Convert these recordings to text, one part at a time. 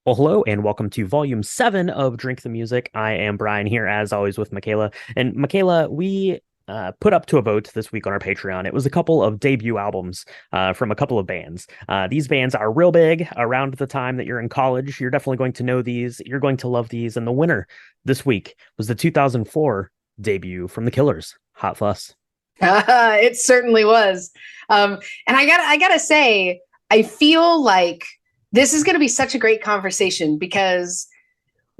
Well, hello and welcome to Volume 7 of Drink the Music. I am Brian here, as always, with Michaela. And Michaela, we put up to a vote this week on our Patreon. It was a couple of debut albums from a couple of bands. These bands are real big around the time that you're in college. You're definitely going to know these. You're going to love these. And the winner this week was the 2004 debut from The Killers, Hot Fuss. It certainly was. And I gotta say, I feel like this is going to be such a great conversation because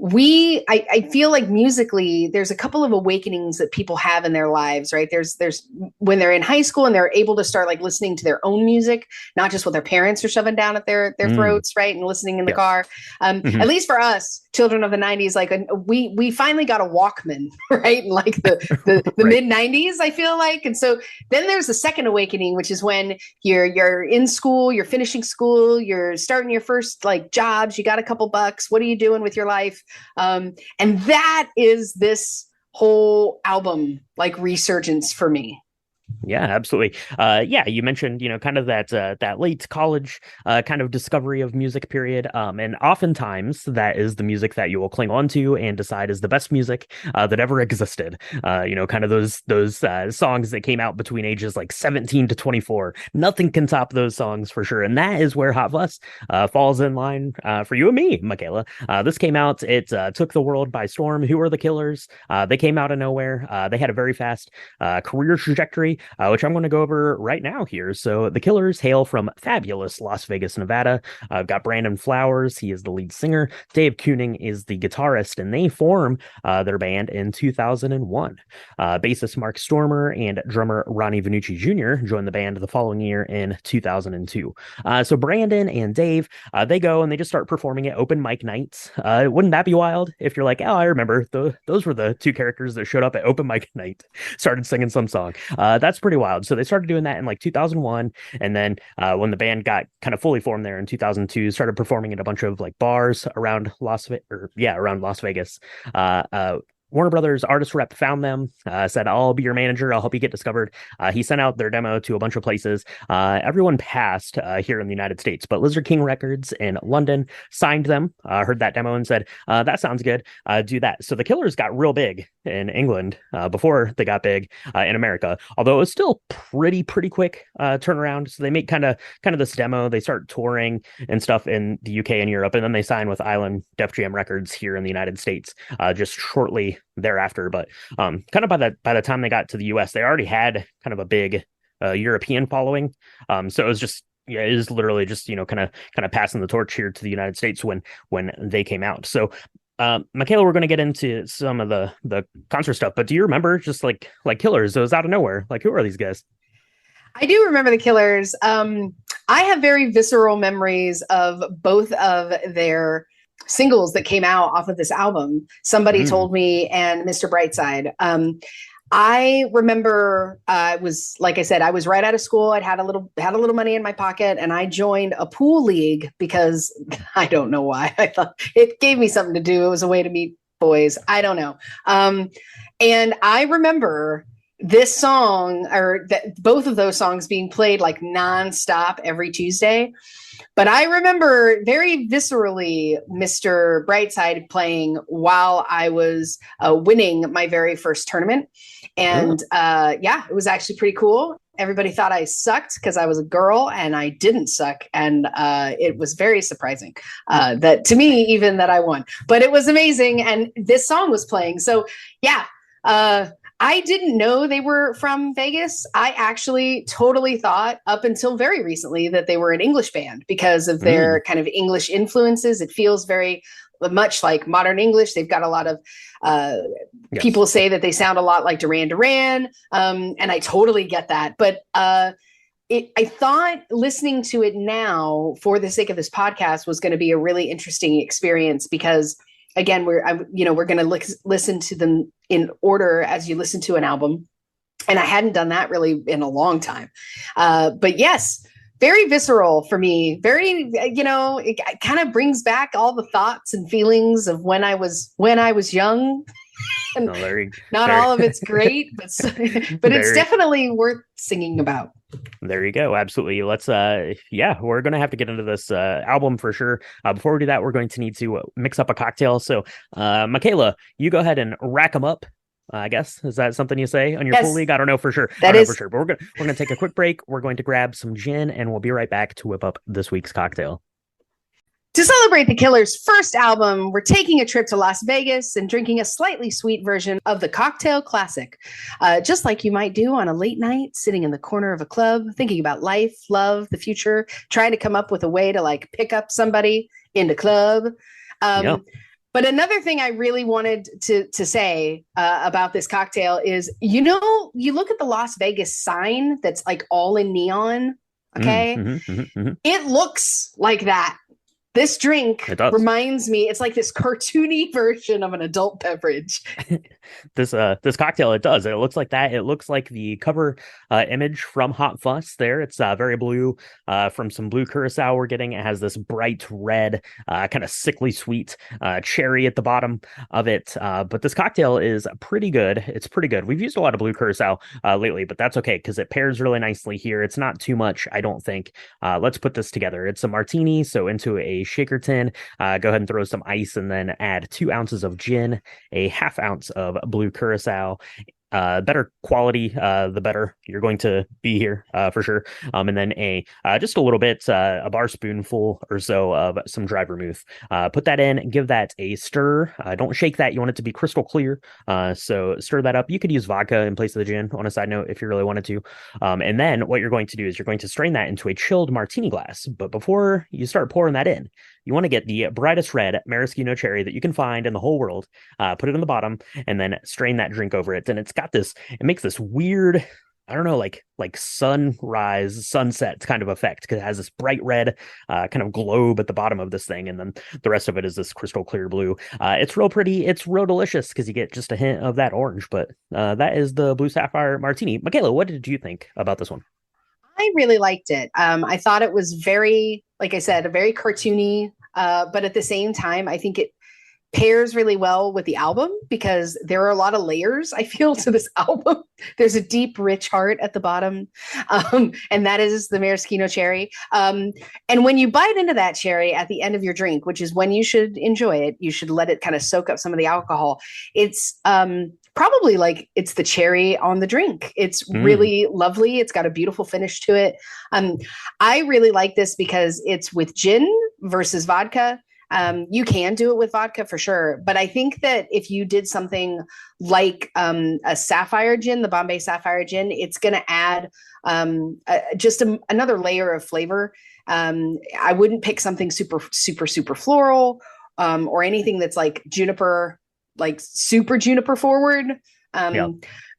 I feel like musically there's a couple of awakenings that people have in their lives, right? There's when they're in high school and they're able to start like listening to their own music, not just what their parents are shoving down at their throats, right? And listening in the Yes. car. At least for us, children of the 90s, like we finally got a Walkman, right? In like the Right. mid 90s, I feel like. And so then there's the second awakening, which is when you're in school, you're finishing school, you're starting your first like jobs, you got a couple bucks. What are you doing with your life? And that is this whole album like resurgence for me. Yeah, absolutely. Yeah, you mentioned, kind of that late college kind of discovery of music period. And oftentimes that is the music that you will cling on to and decide is the best music that ever existed. Kind of those songs that came out between ages like 17 to 24. Nothing can top those songs for sure. And that is where Hot Fuss falls in line for you and me, Michaela. This came out, it took the world by storm. Who are the Killers? They came out of nowhere. They had a very fast career trajectory, which I'm going to go over right now here. So the Killers hail from fabulous Las Vegas, Nevada. I've got Brandon Flowers. He is the lead singer. Dave Kooning is the guitarist, and they form their band in 2001. Bassist Mark Stormer and drummer Ronnie Vanucci Jr. joined the band the following year in 2002. So Brandon and Dave, they go and they just start performing at open mic nights. Wouldn't that be wild if you're like, oh, I remember those were the two characters that showed up at open mic night, started singing some song. That's pretty wild. So they started doing that in like 2001, and then when the band got kind of fully formed there in 2002, started performing at a bunch of like bars around around Las Vegas. Warner Brothers artist rep found them, said, I'll be your manager. I'll help you get discovered. He sent out their demo to a bunch of places. Everyone passed here in the United States, but Lizard King Records in London signed them, heard that demo and said, that sounds good. Do that. So the Killers got real big in England before they got big in America, although it was still pretty quick turnaround. So they make kind of this demo. They start touring and stuff in the UK and Europe, and then they sign with Island Def Jam Records here in the United States just shortly thereafter. But kind of by the time they got to the US, they already had kind of a big European following. So it was just, yeah, it is literally just, kind of passing the torch here to the United States when they came out. So Michaela, we're going to get into some of the concert stuff, but do you remember just like Killers? It was out of nowhere. Like, who are these guys? I do remember the Killers. I have very visceral memories of both of their singles that came out off of this album. Somebody Mm. Told Me and Mr. Brightside. I remember was like I said, I was right out of school. I'd had a little money in my pocket, and I joined a pool league because I don't know why. I thought it gave me something to do. It was a way to meet boys. I don't know. And I remember this song or both of those songs being played like nonstop every Tuesday. But I remember very viscerally Mr. Brightside playing while I was winning my very first tournament. And yeah, it was actually pretty cool. Everybody thought I sucked because I was a girl, and I didn't suck. And it was very surprising that to me, even that I won. But it was amazing. And this song was playing. So yeah, I didn't know they were from Vegas. I actually totally thought up until very recently that they were an English band because of their kind of English influences. It feels very much like modern English. They've got a lot of Yes. people say that they sound a lot like Duran Duran. And I totally get that. But I thought listening to it now for the sake of this podcast was going to be a really interesting experience because again, we're going to listen to them in order as you listen to an album. And I hadn't done that really in a long time. But yes, very visceral for me. Very, it kind of brings back all the thoughts and feelings of when I was young. And No, very, not very, all of it's great, but it's very. definitely worth singing about. There you go. Absolutely. Let's yeah, we're gonna have to get into this album for sure. Before we do that, we're going to need to mix up a cocktail. So Michaela, you go ahead and rack them up. I guess is that something you say on your pool Yes, league? I don't know for sure. I that don't know for is. sure, but we're gonna take a quick break. We're going to grab some gin and we'll be right back to whip up this week's cocktail. To celebrate the Killers' first album, we're taking a trip to Las Vegas and drinking a slightly sweet version of the cocktail classic. Just like you might do on a late night, sitting in the corner of a club, thinking about life, love, the future, trying to come up with a way to like pick up somebody in the club. Yeah. Um, but another thing I really wanted to say about this cocktail is, you know, you look at the Las Vegas sign that's like all in neon. Okay. It looks like that. This drink It does. reminds me, it's like this cartoony version of an adult beverage. This cocktail, it does. It looks like that. It looks like the cover image from Hot Fuss there. It's very blue from some blue curacao we're getting. It has this bright red, kind of sickly sweet cherry at the bottom of it. But this cocktail is pretty good. It's pretty good. We've used a lot of blue curacao lately, but that's okay because it pairs really nicely here. It's not too much, I don't think. Let's put this together. It's a martini, so into a shaker tin, go ahead and throw some ice and then add 2 ounces of gin, a half ounce of blue curacao. Better quality, the better you're going to be here, for sure. And then just a little bit, a bar spoonful or so of some dry vermouth. Put that in, give that a stir. Don't shake that. You want it to be crystal clear. So stir that up. You could use vodka in place of the gin on a side note if you really wanted to. And then what you're going to do is you're going to strain that into a chilled martini glass. But before you start pouring that in, you want to get the brightest red maraschino cherry that you can find in the whole world. Put it in the bottom and then strain that drink over it. And it's got this, it makes this weird, I don't know, like sunrise, sunset kind of effect because it has this bright red kind of globe at the bottom of this thing. And then the rest of it is this crystal clear blue. It's real pretty. It's real delicious because you get just a hint of that orange. But that is the Blue Sapphire Martini. Michaela, what did you think about this one? I really liked it. I thought it was very, like I said, very cartoony, but at the same time, I think it pairs really well with the album because there are a lot of layers, I feel, to this album. There's a deep, rich heart at the bottom, and that is the maraschino cherry. And when you bite into that cherry at the end of your drink, which is when you should enjoy it, you should let it kind of soak up some of the alcohol. It's probably like it's the cherry on the drink. It's really lovely. It's got a beautiful finish to it. I really like this because it's with gin versus vodka. You can do it with vodka for sure, but I think that if you did something like a sapphire gin, the Bombay Sapphire gin, it's going to add just another layer of flavor. I wouldn't pick something super, super, super floral or anything that's like juniper, like super juniper forward. Yeah.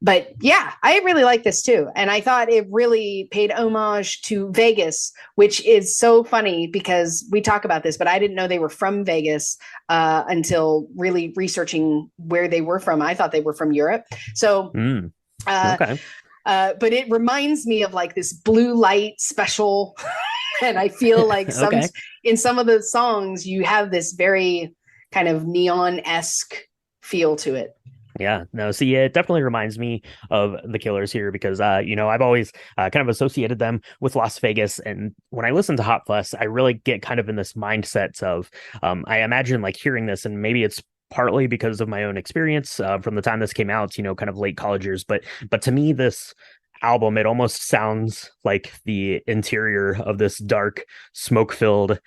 But yeah, I really like this too. And I thought it really paid homage to Vegas, which is so funny because we talk about this, but I didn't know they were from Vegas until really researching where they were from. I thought they were from Europe. So, Okay. But it reminds me of like this blue light special. And I feel like Okay. in some of the songs, you have this very kind of neon-esque feel to it. Yeah, no, see, it definitely reminds me of the Killers here because, I've always kind of associated them with Las Vegas. And when I listen to Hot Fuss, I really get kind of in this mindset of, I imagine like hearing this, and maybe it's partly because of my own experience from the time this came out, kind of late college years. But to me, this album, it almost sounds like the interior of this dark, smoke-filled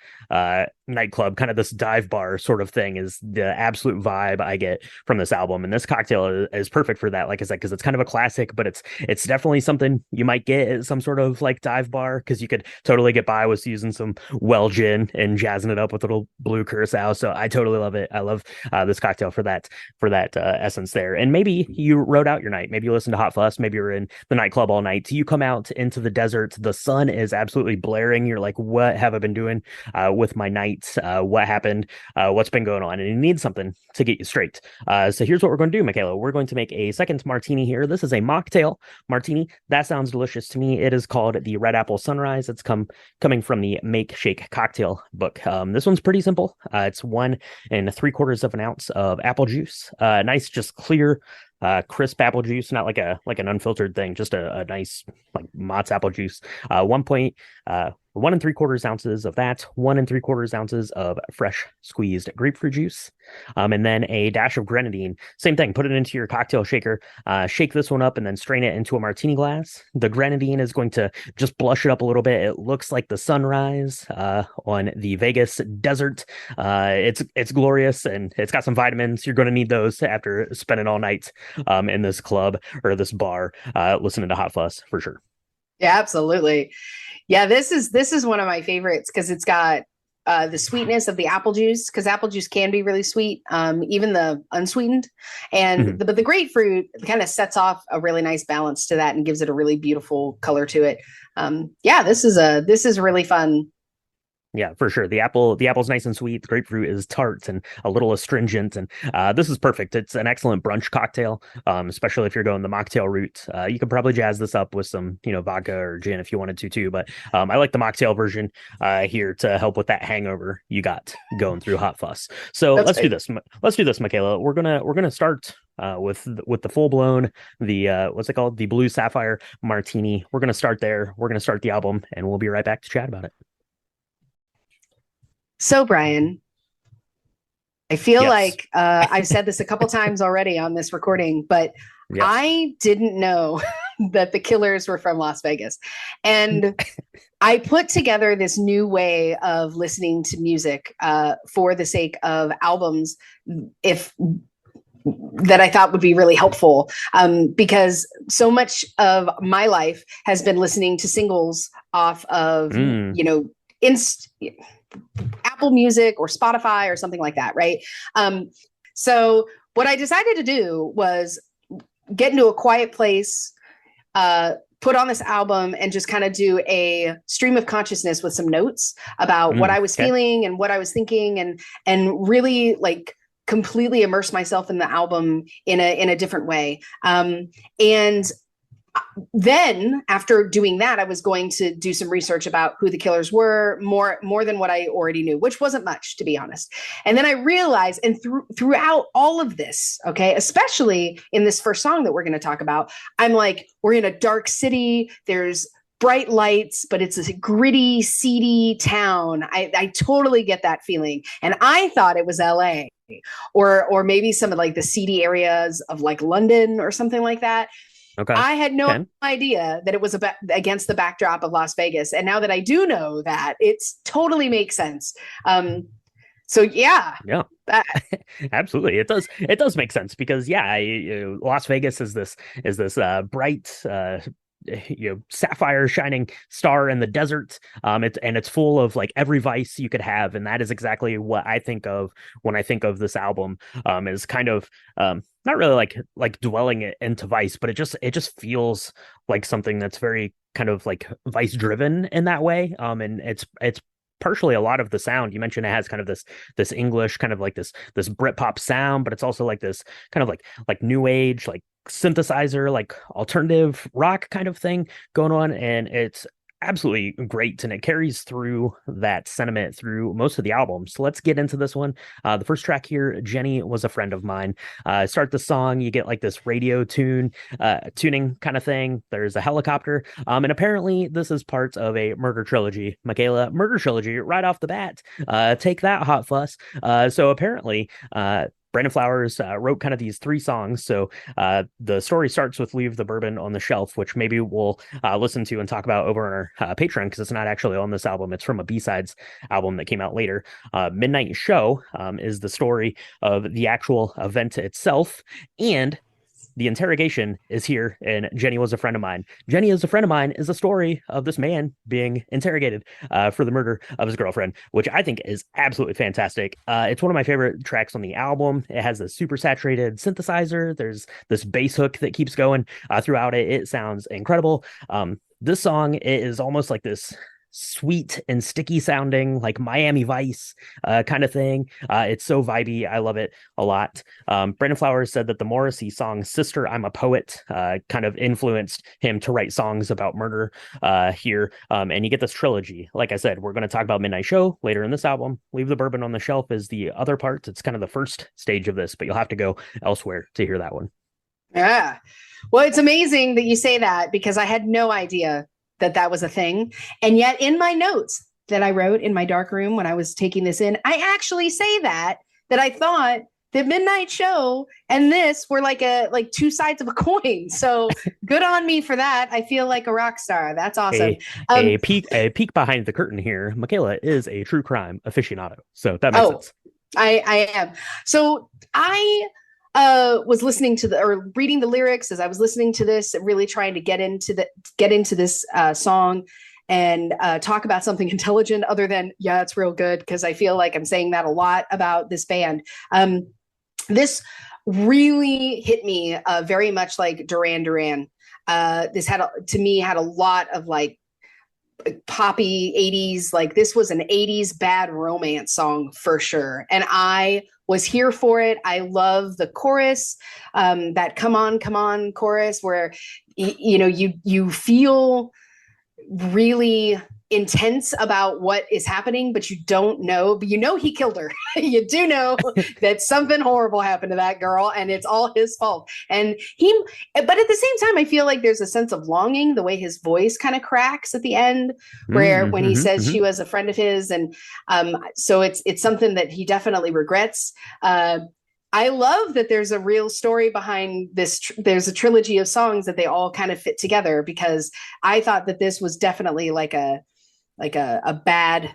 nightclub, kind of this dive bar sort of thing is the absolute vibe I get from this album. And this cocktail is perfect for that, like I said, because it's kind of a classic, but it's definitely something you might get at some sort of like dive bar because you could totally get by with using some well gin and jazzing it up with a little blue curacao. So I totally love it. I love this cocktail for that essence there. And maybe you rode out your night. Maybe you listened to Hot Fuss. Maybe you're in the nightclub all night. You come out into the desert. The sun is absolutely blaring. You're like, what have I been doing with my night? night, what happened, what's been going on, and you need something to get you straight. So here's what we're going to do, Michaela. We're going to make a second martini here. This is a mocktail martini. That sounds delicious to me. It is called the Red Apple Sunrise. It's coming from the Make Shake cocktail book. This one's pretty simple. It's 1 3/4 of an ounce of apple juice. Nice, just clear, crisp apple juice, not like an unfiltered thing, just a nice like Mott's apple juice. 1 1 3/4 ounces of that, 1 3/4 ounces of fresh squeezed grapefruit juice, and then a dash of grenadine. Same thing, put it into your cocktail shaker, shake this one up, and then strain it into a martini glass. The grenadine is going to just blush it up a little bit. It looks like the sunrise on the Vegas desert. It's glorious, and it's got some vitamins. You're going to need those after spending all night in this club or this bar listening to Hot Fuss for sure. Yeah, absolutely. Yeah, this is one of my favorites because it's got the sweetness of the apple juice, because apple juice can be really sweet, even the unsweetened, and but the grapefruit kind of sets off a really nice balance to that and gives it a really beautiful color to it. Yeah, this is really fun. Yeah, for sure. The apple's nice and sweet. The grapefruit is tart and a little astringent, and this is perfect. It's an excellent brunch cocktail, especially if you're going the mocktail route. You could probably jazz this up with some, vodka or gin if you wanted to too. But I like the mocktail version here to help with that hangover you got going through Hot Fuss. So let's do this. Let's do this, Michaela. We're gonna start with the full blown what's it called? The Blue Sapphire Martini. We're gonna start there. We're gonna start the album, and we'll be right back to chat about it. So, Brian, I feel like I've said this a couple times already on this recording, but I didn't know that the Killers were from Las Vegas. And I put together this new way of listening to music for the sake of albums that I thought would be really helpful, because so much of my life has been listening to singles off of, Apple Music or Spotify or something like that, right? So what I decided to do was get into a quiet place, put on this album, and just kind of do a stream of consciousness with some notes about what I was feeling and what I was thinking, and really like completely immerse myself in the album in a different way. And then after doing that, I was going to do some research about who the Killers were, more than what I already knew, which wasn't much, to be honest. And then I realized, and throughout all of this, okay, especially in this first song that we're going to talk about, I'm like, we're in a dark city. There's bright lights, but it's a gritty, seedy town. I totally get that feeling. And I thought it was LA or maybe some of like the seedy areas of like London or something like that. Okay. I had no idea that it was against the backdrop of Las Vegas. And now that I do know that, it's totally makes sense. So yeah. Absolutely. It does make sense because Las Vegas is this bright, sapphire shining star in the desert. It's full of like every vice you could have, and that is exactly what I think of when I think of this album. Is kind of not really like dwelling it into vice, but it just feels like something that's very kind of like vice driven in that way. And it's partially a lot of the sound. You mentioned it has kind of this English kind of like this Britpop sound, but it's also like this kind of like new age, like synthesizer, like alternative rock kind of thing going on, and it's absolutely great, and it carries through that sentiment through most of the album. So let's get into this one. The first track here, Jenny Was a Friend of Mine. Start the song, you get like this radio tuning kind of thing. There's a helicopter, and apparently this is part of a murder trilogy. Michaela, murder trilogy right off the bat. Take that, Hot Fuss. So apparently Brandon Flowers wrote kind of these 3 songs. So the story starts with Leave the Bourbon on the Shelf, which maybe we'll listen to and talk about over on our Patreon, because it's not actually on this album. It's from a B-sides album that came out later. Midnight Show is the story of the actual event itself. And the interrogation is here in Jenny Was a Friend of Mine. Jenny Is a Friend of Mine is a story of this man being interrogated for the murder of his girlfriend, which I think is absolutely fantastic. It's one of my favorite tracks on the album. It has a super saturated synthesizer. There's this bass hook that keeps going throughout it. It sounds incredible. This song is almost like this sweet and sticky sounding, like Miami Vice kind of thing. It's so vibey. I love it a lot. Brandon Flowers said that the Morrissey song "Sister, I'm a Poet" kind of influenced him to write songs about murder here. And you get this trilogy. Like I said, we're going to talk about Midnight Show later in this album. Leave the Bourbon on the Shelf is the other part. It's kind of the first stage of this, but you'll have to go elsewhere to hear that one. Yeah. Well, it's amazing that you say that because I had no idea that that was a thing. And yet in my notes that I wrote in my dark room when I was taking this in, I actually say that I thought the Midnight Show and this were like two sides of a coin. So good on me for that. I feel like a rock star. That's awesome. A peek behind the curtain here. Michaela is a true crime aficionado. So that makes sense. I am. So I was listening to or reading the lyrics as I was listening to this, really trying to get into this song and talk about something intelligent other than, yeah, it's real good. Because I feel like I'm saying that a lot about this band. This really hit me very much like Duran Duran. This had a lot of like poppy 80s. Like this was an 80s bad romance song for sure. And I was here for it. I love the chorus, that come on chorus where, you feel really intense about what is happening, but you don't know, but he killed her. You do know that something horrible happened to that girl and it's all his fault. But at the same time, I feel like there's a sense of longing, the way his voice kind of cracks at the end, where when he says she was a friend of his. And so it's something that he definitely regrets. I love that there's a real story behind this. There's a trilogy of songs that they all kind of fit together, because I thought that this was definitely like a bad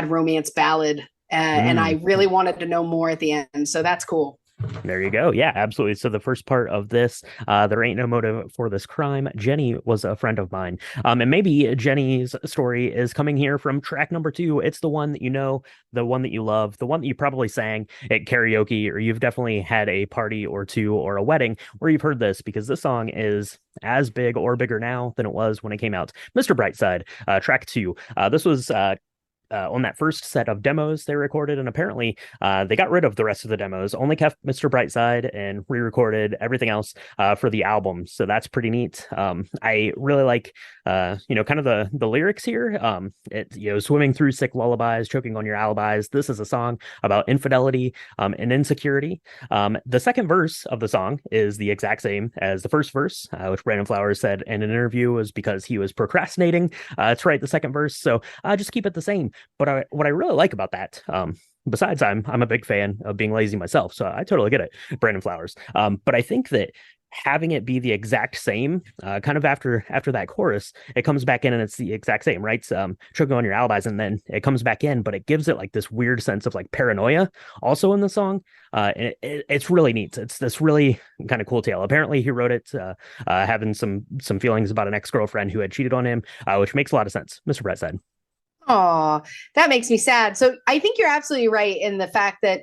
romance ballad. And I really wanted to know more at the end. So that's cool. There you go. Yeah, absolutely. So the first part of this, there ain't no motive for this crime. Jenny was a friend of mine. And maybe Jenny's story is coming here from track number 2. It's the one that you know, the one that you love, the one that you probably sang at karaoke, or you've definitely had a party or two or a wedding where you've heard this, because this song is as big or bigger now than it was when it came out. Mr. Brightside, track 2. This was on that first set of demos they recorded, and apparently they got rid of the rest of the demos, only kept Mr. Brightside and re-recorded everything else for the album. So that's pretty neat. I really like kind of the lyrics here. Swimming through sick lullabies, choking on your alibis. This is a song about infidelity and insecurity. The second verse of the song is the exact same as the first verse, which Brandon Flowers said in an interview was because he was procrastinating to write the second verse. So just keep it the same. But what I really like about that, besides I'm a big fan of being lazy myself, so I totally get it, Brandon Flowers. But I think that having it be the exact same, kind of after that chorus, it comes back in and it's the exact same, right? Choking on your alibis, and then it comes back in, but it gives it like this weird sense of like paranoia also in the song. And it's really neat. It's this really kind of cool tale. Apparently he wrote it having some feelings about an ex-girlfriend who had cheated on him, which makes a lot of sense. Mr. Brett said. Oh, that makes me sad. So I think you're absolutely right in the fact that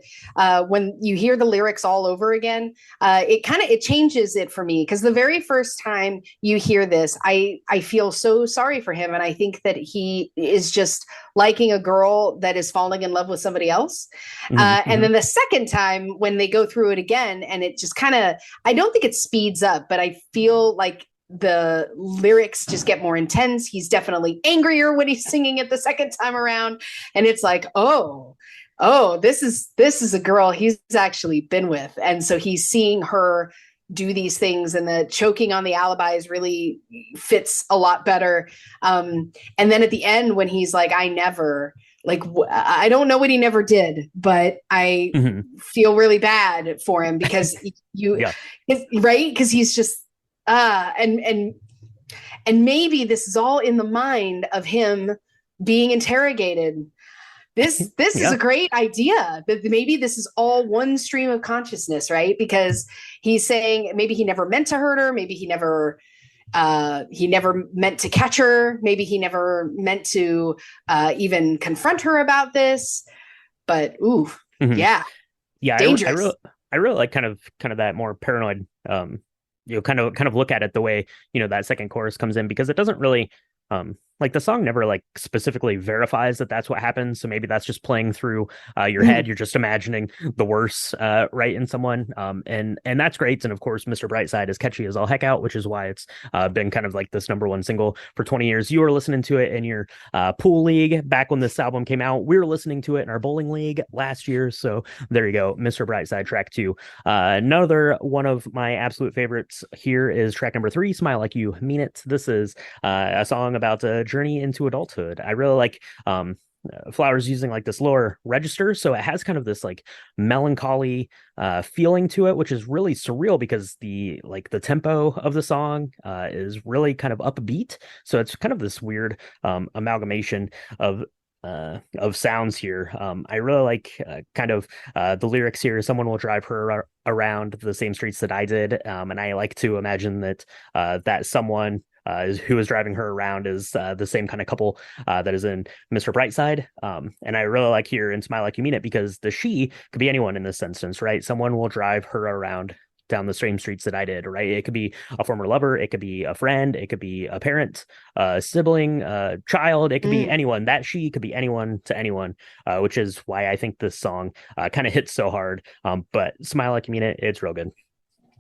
when you hear the lyrics all over again, it changes it for me, because the very first time you hear this, I feel so sorry for him, and I think that he is just liking a girl that is falling in love with somebody else. And then the second time when they go through it again, and it just kind of, I don't think it speeds up, but I feel like the lyrics just get more intense. He's definitely angrier when he's singing it the second time around. And it's like, oh, this is a girl he's actually been with. And so he's seeing her do these things, and the choking on the alibis really fits a lot better. And then at the end, when he's like, I don't know what he never did, but I feel really bad for him, because right. Cause he's just, and maybe this is all in the mind of him being interrogated. This is a great idea, that maybe this is all one stream of consciousness, right? Because he's saying maybe he never meant to hurt her. Maybe he never meant to catch her. Maybe he never meant to even confront her about this. But yeah, dangerous. I really like kind of that more paranoid. Kind of look at it the way that second chorus comes in, because it doesn't really like the song never like specifically verifies that that's what happens. So maybe that's just playing through your Mm. head. You're just imagining the worst right in someone. And that's great. And of course, Mr. Brightside is catchy as all heck out, which is why it's been kind of like this number one single for 20 years. You were listening to it in your pool league back when this album came out. We were listening to it in our bowling league last year. So there you go, Mr. Brightside track two. Another one of my absolute favorites here is track number three, Smile Like You Mean It. This is a song about a journey into adulthood. I really like Flowers using like this lower register, so it has kind of this like melancholy feeling to it, which is really surreal because the tempo of the song is really kind of upbeat. So it's kind of this weird amalgamation of sounds here. I really like kind of the lyrics here. Someone will drive her around the same streets that I did, and I like to imagine that that someone who is driving her around is the same kind of couple that is in Mr. Brightside. And I really like here in Smile Like You Mean It because the she could be anyone in this instance, right? Someone will drive her around down the same streets that I did, right? It could be a former lover, it could be a friend, it could be a parent, a sibling, a child, it could be Mm. anyone. That she could be anyone to anyone, which is why I think this song kind of hits so hard. But Smile Like You Mean It, it's real good.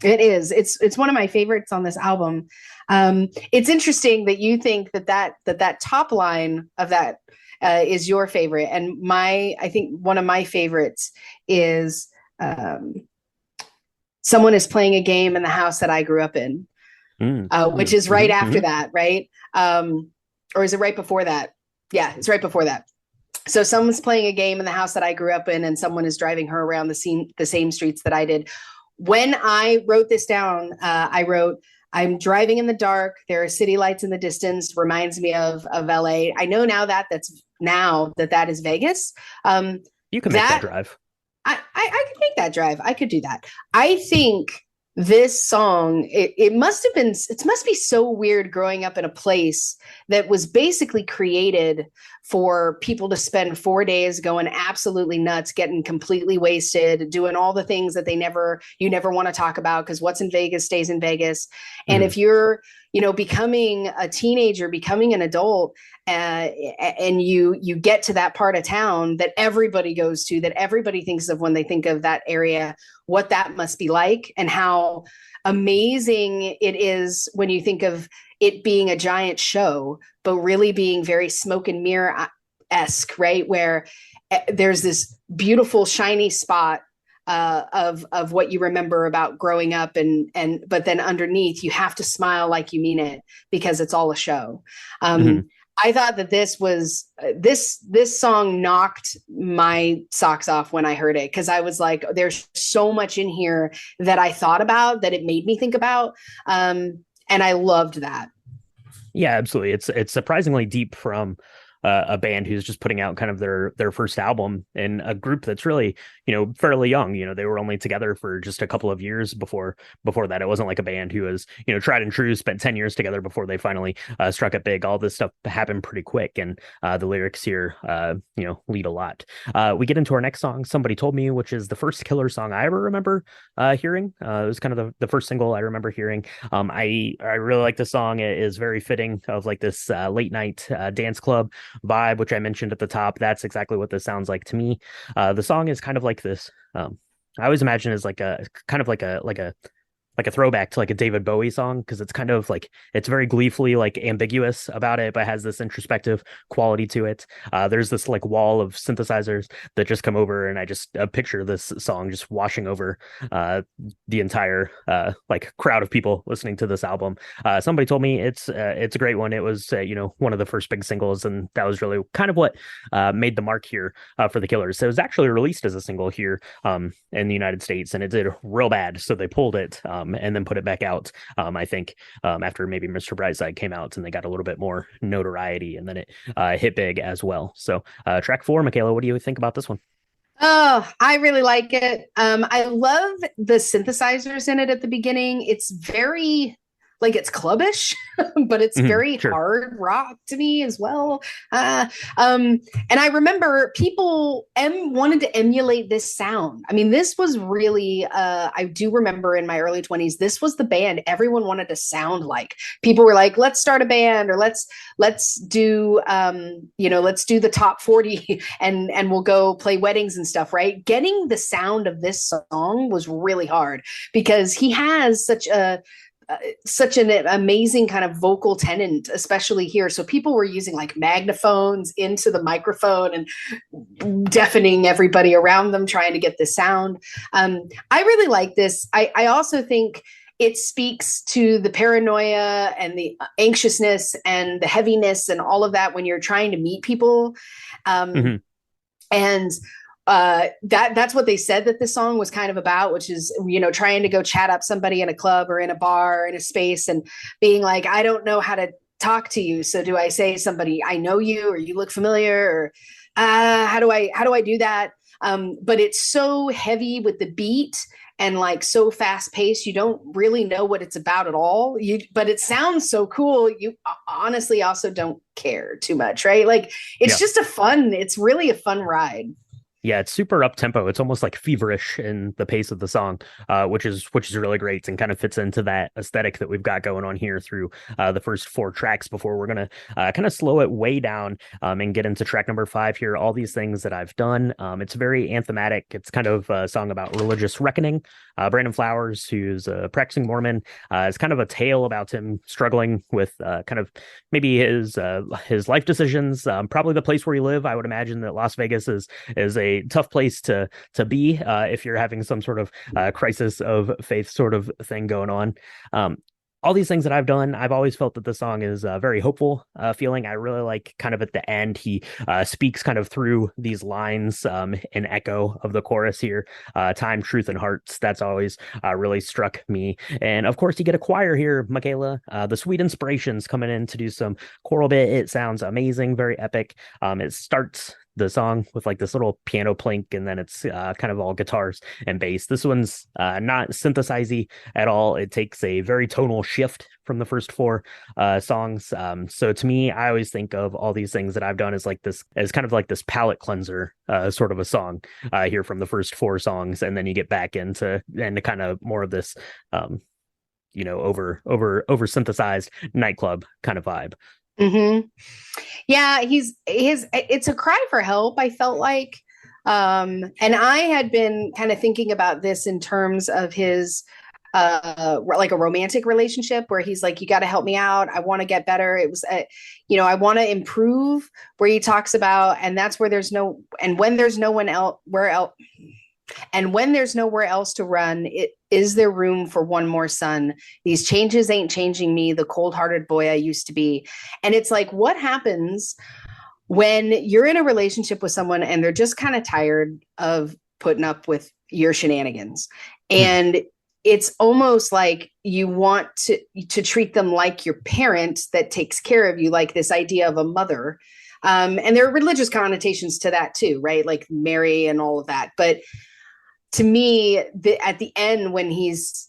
It is. It's one of my favorites on this album. It's interesting that you think that top line of that is your favorite, and I think one of my favorites is um, someone is playing a game in the house that I grew up in, which is right after that, right? Or is it right before that? Yeah, it's right before that. So someone's playing a game in the house that I grew up in, and someone is driving her around the same streets that I did. When I wrote this down, I wrote, I'm driving in the dark. There are city lights in the distance. Reminds me of LA. I know now that is Vegas. You can make that drive. I could make that drive. I could do that. I think this song, it must be so weird growing up in a place that was basically created for people to spend 4 days going absolutely nuts, getting completely wasted, doing all the things that you never want to talk about, because what's in Vegas stays in Vegas. And if you're, becoming a teenager, becoming an adult, and you get to that part of town that everybody goes to, that everybody thinks of when they think of that area, what that must be like, and how amazing it is when you think of it being a giant show, but really being very smoke and mirror-esque, right? Where there's this beautiful, shiny spot of what you remember about growing up, but then underneath you have to smile like you mean it because it's all a show. I thought that this song knocked my socks off when I heard it, because I was like, there's so much in here that I thought about, that it made me think about, and I loved that. Yeah, absolutely. It's surprisingly deep from a band who's just putting out kind of their first album, and a group that's really, fairly young. They were only together for just a couple of years before that. It wasn't like a band who was, tried and true, spent 10 years together before they finally struck it big. All this stuff happened pretty quick, and the lyrics here, lead a lot. We get into our next song, Somebody Told Me, which is the first Killer song I ever remember hearing. It was kind of the first single I remember hearing. I really like the song. It is very fitting of like this late night dance club vibe, which I mentioned at the top. That's exactly what this sounds like to me. The song is kind of like this. I always imagine as like a kind of like a throwback to like a David Bowie song, because it's kind of like it's very gleefully like ambiguous about it, but has this introspective quality to it. There's this like wall of synthesizers that just come over, and I just picture this song just washing over the entire like crowd of people listening to this album. Somebody told me it's a great one. It was one of the first big singles, and that was really kind of what made the mark here for the Killers. So it was actually released as a single here in the United States, and it did real bad, so they pulled it. And then put it back out, I think, after maybe Mr. Brightside came out and they got a little bit more notoriety, and then it hit big as well. So track four, Michaela, what do you think about this one? Oh, I really like it. I love the synthesizers in it at the beginning. It's very like it's clubbish, but it's very Sure. hard rock to me as well. And I remember people wanted to emulate this sound. I mean, this was really, I do remember in my early 20s, this was the band everyone wanted to sound like. People were like, let's start a band, or let's do, let's do the top 40 and we'll go play weddings and stuff, right? Getting the sound of this song was really hard because he has such an amazing kind of vocal tenant, especially here. So people were using like magnaphones into the microphone and deafening everybody around them, trying to get the sound. I really like this. I also think it speaks to the paranoia and the anxiousness and the heaviness and all of that when you're trying to meet people. hmm And that's what they said that this song was kind of about, which is, trying to go chat up somebody in a club or in a bar or in a space and being like, I don't know how to talk to you. So do I say somebody, I know you, or you look familiar, or how do I do that? But it's so heavy with the beat and like so fast paced, you don't really know what it's about at all. But it sounds so cool. You honestly also don't care too much, right? Like Yeah. it's really a fun ride. Yeah, it's super up tempo. It's almost like feverish in the pace of the song, which is really great and kind of fits into that aesthetic that we've got going on here through the first four tracks before we're gonna kind of slow it way down and get into track number 5 here. All these things that I've done. It's very anthematic. It's kind of a song about religious reckoning. Brandon Flowers, who's a practicing Mormon, is kind of a tale about him struggling with kind of maybe his life decisions. Probably the place where you live. I would imagine that Las Vegas is a tough place to be if you're having some sort of crisis of faith sort of thing going on. All these things that I've done, I've always felt that the song is very hopeful feeling. I really like kind of at the end, he speaks kind of through these lines in echo of the chorus here, time, truth, and hearts. That's always really struck me. And of course, you get a choir here, Michaela. The Sweet Inspirations coming in to do some choral bit. It sounds amazing, very epic. It starts the song with like this little piano plink, and then it's kind of all guitars and bass. This one's not synthesizy at all. It takes a very tonal shift from the first four songs. So to me, I always think of all these things that I've done as like this, as kind of like this palate cleanser sort of a song here from the first four songs, and then you get back into kind of more of this over synthesized nightclub kind of vibe. Mm-hmm. Yeah, it's a cry for help, I felt like. And I had been kind of thinking about this in terms of his like a romantic relationship where he's like, you got to help me out. I want to get better. It was, I want to improve, where he talks about, and that's where there's no, and when there's no one else, where else, and when there's nowhere else to run, is there room for one more sun? These changes ain't changing me, the cold-hearted boy I used to be. And it's like, what happens when you're in a relationship with someone and they're just kind of tired of putting up with your shenanigans? And it's almost like you want to treat them like your parent that takes care of you, like this idea of a mother. And there are religious connotations to that too, right? Like Mary and all of that. But to me, at the end, when he's,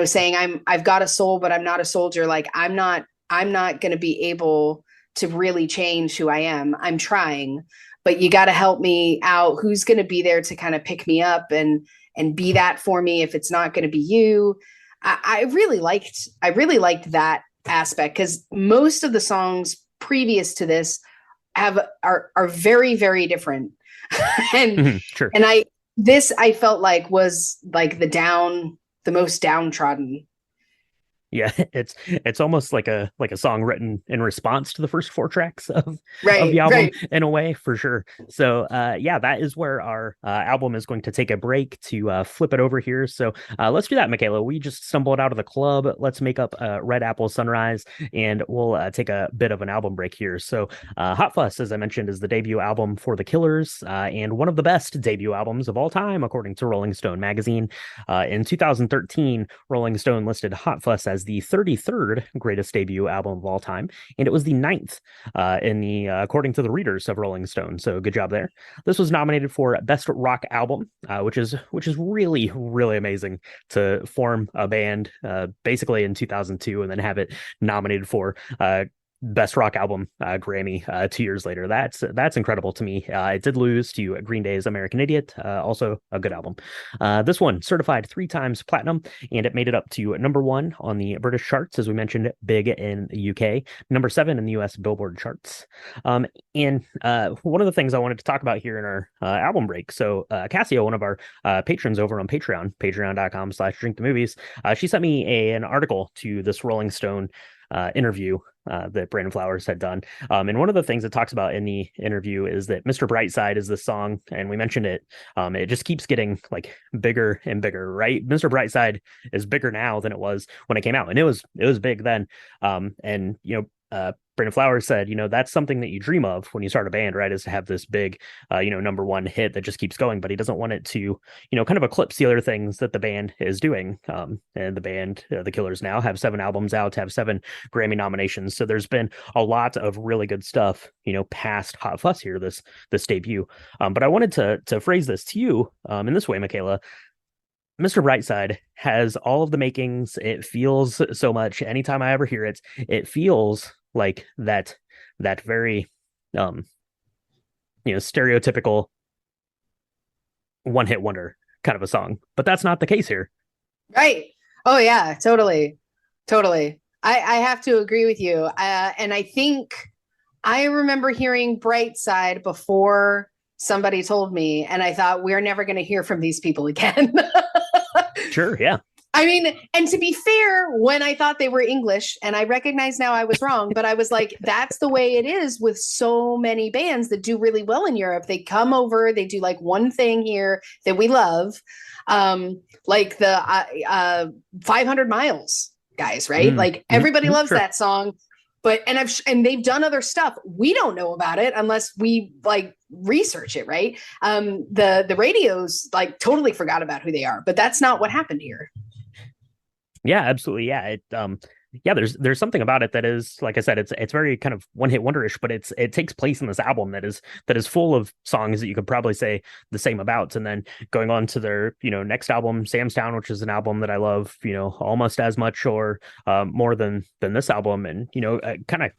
saying, I've got a soul, but I'm not a soldier. Like I'm not going to be able to really change who I am. I'm trying, but you got to help me out. Who's going to be there to kind of pick me up and be that for me if it's not going to be you? I really liked that aspect, because most of the songs previous to this are very, very different. Sure. And I felt like was like the most downtrodden. Yeah, it's almost like a song written in response to the first four tracks of the album, Right. in a way, for sure. So yeah, that is where our album is going to take a break to flip it over here. So let's do that, Michaela. We just stumbled out of the club. Let's make up Red Apple Sunrise, and we'll take a bit of an album break here. So Hot Fuss, as I mentioned, is the debut album for The Killers, and one of the best debut albums of all time, according to Rolling Stone magazine. In 2013, Rolling Stone listed Hot Fuss as is the 33rd greatest debut album of all time, and it was the ninth in the according to the readers of Rolling Stone. So good job there. This was nominated for Best Rock Album, which is really really amazing to form a band basically in 2002 and then have it nominated for Best Rock Album Grammy 2 years later. That's incredible to me. It did lose to Green Day's American Idiot, also a good album. This one certified 3 times platinum, and it made it up to number 1 on the British charts, as we mentioned, big in the UK, number 7 in the US Billboard charts. And one of the things I wanted to talk about here in our album break. So Cassio, one of our patrons over on Patreon, patreon.com/drinkthemovies, she sent me an article to this Rolling Stone interview that Brandon Flowers had done. And one of the things it talks about in the interview is that Mr. Brightside is this song, and we mentioned it. It just keeps getting like bigger and bigger, right? Mr. Brightside is bigger now than it was when it came out, and it was big then. And Brandon Flowers said, that's something that you dream of when you start a band, right? Is to have this big, number one hit that just keeps going, but he doesn't want it to, kind of eclipse the other things that the band is doing. And the band, the Killers, now have 7 albums out, have 7 Grammy nominations. So there's been a lot of really good stuff, past Hot Fuss here, this debut. But I wanted to phrase this to you in this way, Michaela. Mr. Brightside has all of the makings. It feels so much. Anytime I ever hear it, it feels like that very stereotypical one-hit wonder kind of a song. But that's not the case here. Right. Oh yeah, totally. I have to agree with you. And I think I remember hearing Brightside before somebody told me, and I thought, we're never going to hear from these people again. Sure, yeah. I mean, and to be fair, when I thought they were English, and I recognize now I was wrong, but I was like, that's the way it is with so many bands that do really well in Europe. They come over, they do like one thing here that we love, like the 500 Miles guys, right? Like everybody loves that song. But and they've done other stuff. We don't know about it unless we like research it, right? The radios like totally forgot about who they are, but that's not what happened here. Yeah, absolutely. Yeah, there's something about it that is, like I said, it's very kind of one-hit wonderish, but it takes place in this album that is full of songs that you could probably say the same about. And then going on to their next album, Sam's Town, which is an album that I love almost as much or more than this album, and kind of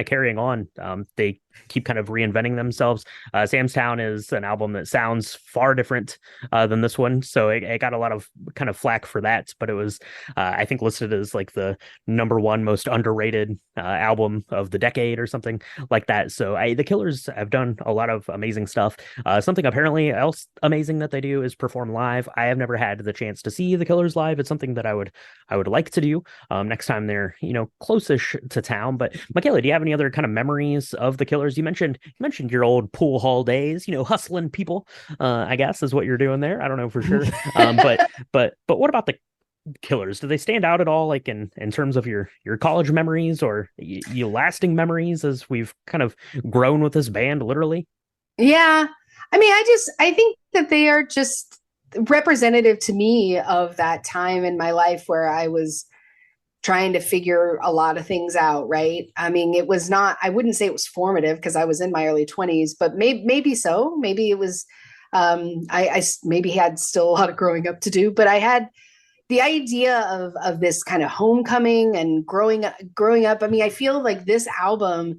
carrying on. They keep kind of reinventing themselves. Sam's Town is an album that sounds far different than this one, so it got a lot of kind of flack for that, but it was I think listed as like the number 1 most underrated album of the decade or something like that. So the Killers have done a lot of amazing stuff. Something apparently else amazing that they do is perform live. I have never had the chance to see the Killers live. It's something that I would like to do next time they're close-ish to town. But Michaela, do you have any other kind of memories of the Killers? You mentioned your old pool hall days, hustling people, I guess is what you're doing there. I don't know for sure. But what about the Killers? Do they stand out at all, like in terms of your college memories or you lasting memories as we've kind of grown with this band, literally? Yeah. I mean, I think that they are just representative to me of that time in my life where I was trying to figure a lot of things out, right? I mean, it was not, I wouldn't say it was formative because I was in my early 20s, but maybe so. Maybe it was, I maybe had still a lot of growing up to do, but I had the idea of this kind of homecoming and growing up. I mean, I feel like this album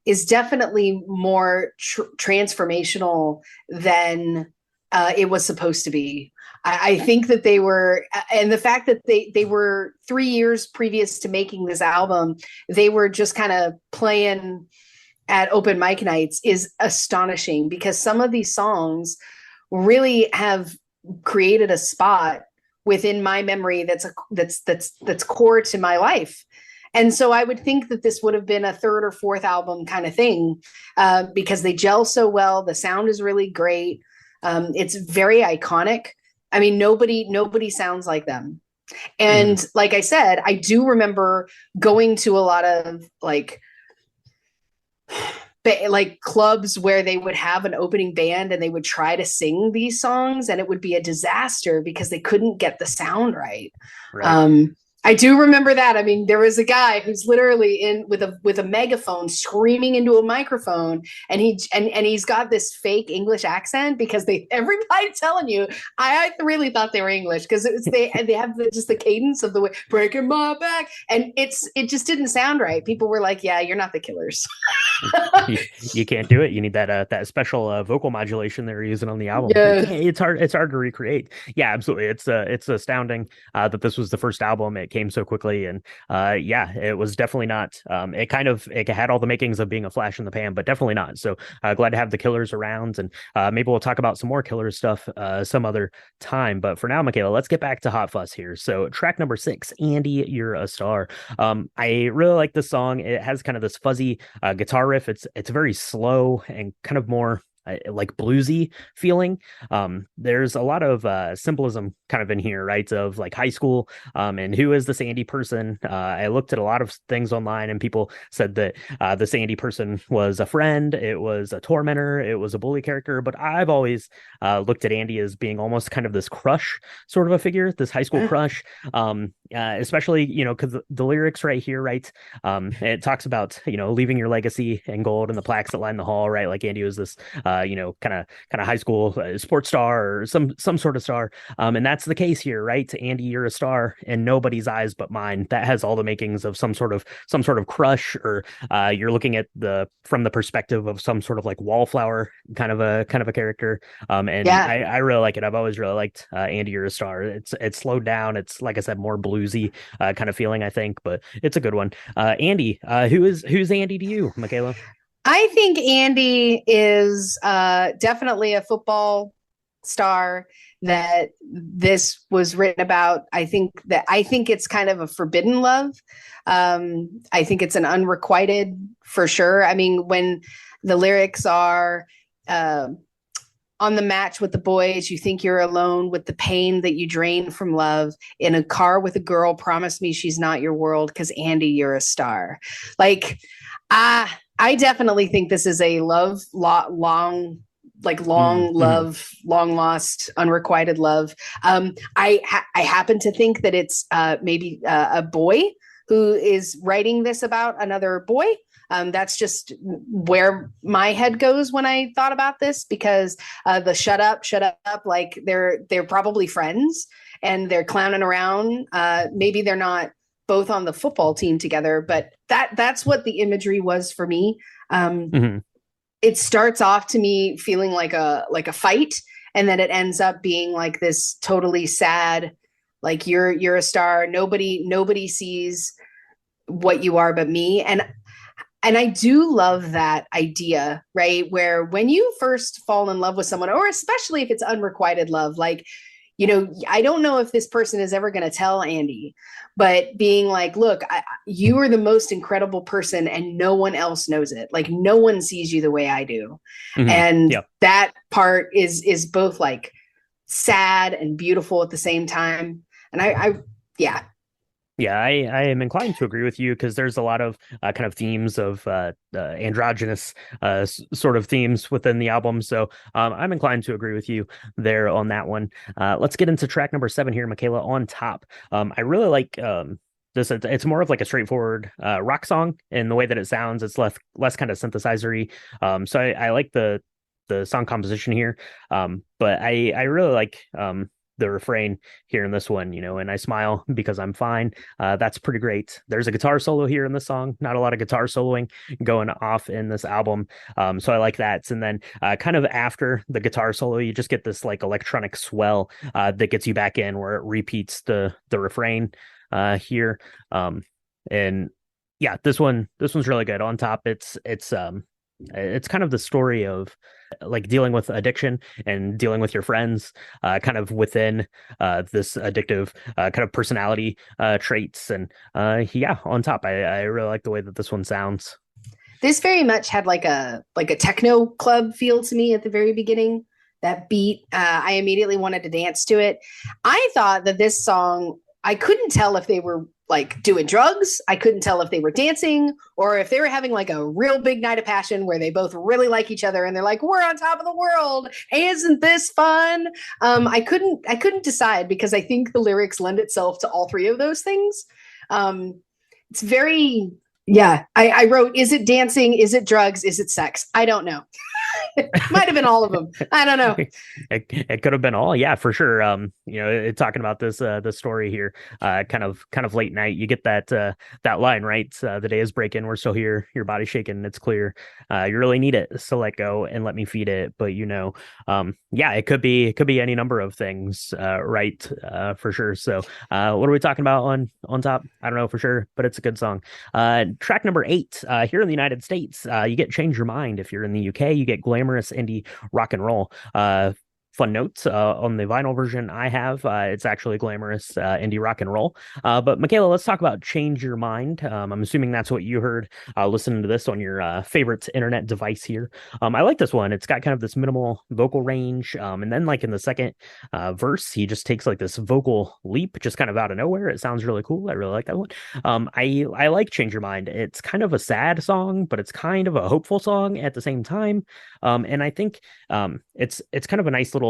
is definitely more transformational than it was supposed to be. I think that they were, and the fact that they were 3 years previous to making this album, they were just kind of playing at open mic nights is astonishing because some of these songs really have created a spot within my memory that's core to my life. And so I would think that this would have been a 3rd or 4th album kind of thing because they gel so well. The sound is really great. It's very iconic. I mean, nobody sounds like them. And like I said, I do remember going to a lot of like clubs where they would have an opening band and they would try to sing these songs and it would be a disaster because they couldn't get the sound right. I do remember that. I mean, there was a guy who's literally in with a megaphone screaming into a microphone, and he's got this fake English accent because everybody telling you. I really thought they were English because they have just the cadence of the way breaking my back, and it just didn't sound right. People were like, "Yeah, you're not the Killers." You can't do it. You need that special vocal modulation they're using on the album. Yeah. It's hard to recreate. Yeah, absolutely. It's astounding that this was the first album. It came so quickly, and yeah, it was definitely not. It had all the makings of being a flash in the pan, but definitely not. So glad to have the Killers around, and maybe we'll talk about some more Killers stuff some other time. But for now, Michaela, let's get back to Hot Fuss here. So track number 6, Andy, You're a Star. I really like this song. It has kind of this fuzzy guitar riff. It's very slow and kind of more like bluesy feeling. There's a lot of symbolism kind of in here, right? Of like high school, and who is this Andy person? I looked at a lot of things online, and people said that this Andy person was a friend, it was a tormentor, it was a bully character. But I've always looked at Andy as being almost kind of this crush sort of a figure, this high school crush. Especially, because the lyrics right here, right? It talks about, leaving your legacy in gold and the plaques that line the hall, right? Like Andy was this kind of high school sports star or some sort of star. And that's the case here, right? Andy, you're a star in nobody's eyes but mine. That has all the makings of some sort of crush, or you're looking at from the perspective of some sort of like wallflower kind of a character. And Yeah. I really like it. I've always really liked Andy, You're a Star. It's slowed down. It's, like I said, more bluesy kind of feeling, I think, but it's a good one. Andy, who's Andy to you, Michaela? I think Andy is definitely a football star that this was written about. I think it's kind of a forbidden love. I think it's an unrequited for sure. I mean, when the lyrics are on the match with the boys, you think you're alone with the pain that you drain from love. In a car with a girl, promise me she's not your world, because Andy, you're a star. Like, I definitely think this is a long love, long lost, unrequited love. I happen to think that it's maybe a boy who is writing this about another boy. That's just where my head goes when I thought about this, because the shut up, like they're probably friends and they're clowning around. Maybe they're not both on the football team together, but that's what the imagery was for me. It starts off to me feeling like a fight, and then it ends up being like this totally sad, like you're a star. Nobody sees what you are but me. And I do love that idea, right? Where when you first fall in love with someone, or especially if it's unrequited love, like, I don't know if this person is ever going to tell Andy, but being like, look, you are the most incredible person and no one else knows it. Like, no one sees you the way I do. And that part is both like sad and beautiful at the same time. And yeah. Yeah, I am inclined to agree with you, because there's a lot of kind of themes of androgynous sort of themes within the album. So I'm inclined to agree with you there on that one. Let's get into track number 7 here, Michaela, On Top. I really like this. It's more of like a straightforward rock song in the way that it sounds. It's less kind of synthesizer-y. So I like the song composition here. But I really like the refrain here in this one, and I smile because I'm fine. That's pretty great. There's a guitar solo here in this song. Not a lot of guitar soloing going off in this album. So I like that. And then kind of after the guitar solo, you just get this like electronic swell that gets you back in, where it repeats the refrain here. And yeah, this one's really good. On Top, it's kind of the story of like dealing with addiction and dealing with your friends kind of within this addictive kind of personality traits. And On Top, I really like the way that this one sounds. This very much had like a techno club feel to me at the very beginning. That beat, I immediately wanted to dance to it. I thought that this song, I couldn't tell if they were like doing drugs. I couldn't tell if they were dancing or if they were having like a real big night of passion where they both really like each other and they're like, we're on top of the world. Isn't this fun? I couldn't decide, because I think the lyrics lend itself to all three of those things. It's very, yeah. I wrote, is it dancing? Is it drugs? Is it sex? I don't know. It might have been all of them. I don't know. It could have been all, yeah, for sure. Talking about this story here, kind of late night. You get that line, right? The day is breaking, we're still here. Your body's shaking, it's clear. You really need it, so let go and let me feed it. But yeah, it could be any number of things, right? For sure. So, what are we talking about on top? I don't know for sure, but it's a good song. Track number 8. Here in the United States, you get Change Your Mind. If you're in the UK, you get Glamorous Indie Rock and Roll. Fun notes on the vinyl version I have. It's actually Glamorous Indie Rock and Roll. But Michaela, let's talk about Change Your Mind. I'm assuming that's what you heard listening to this on your favorite internet device here. I like this one. It's got kind of this minimal vocal range. And then like in the second verse, he just takes like this vocal leap just kind of out of nowhere. It sounds really cool. I really like that one. I like Change Your Mind. It's kind of a sad song, but it's kind of a hopeful song at the same time. And I think it's kind of a nice little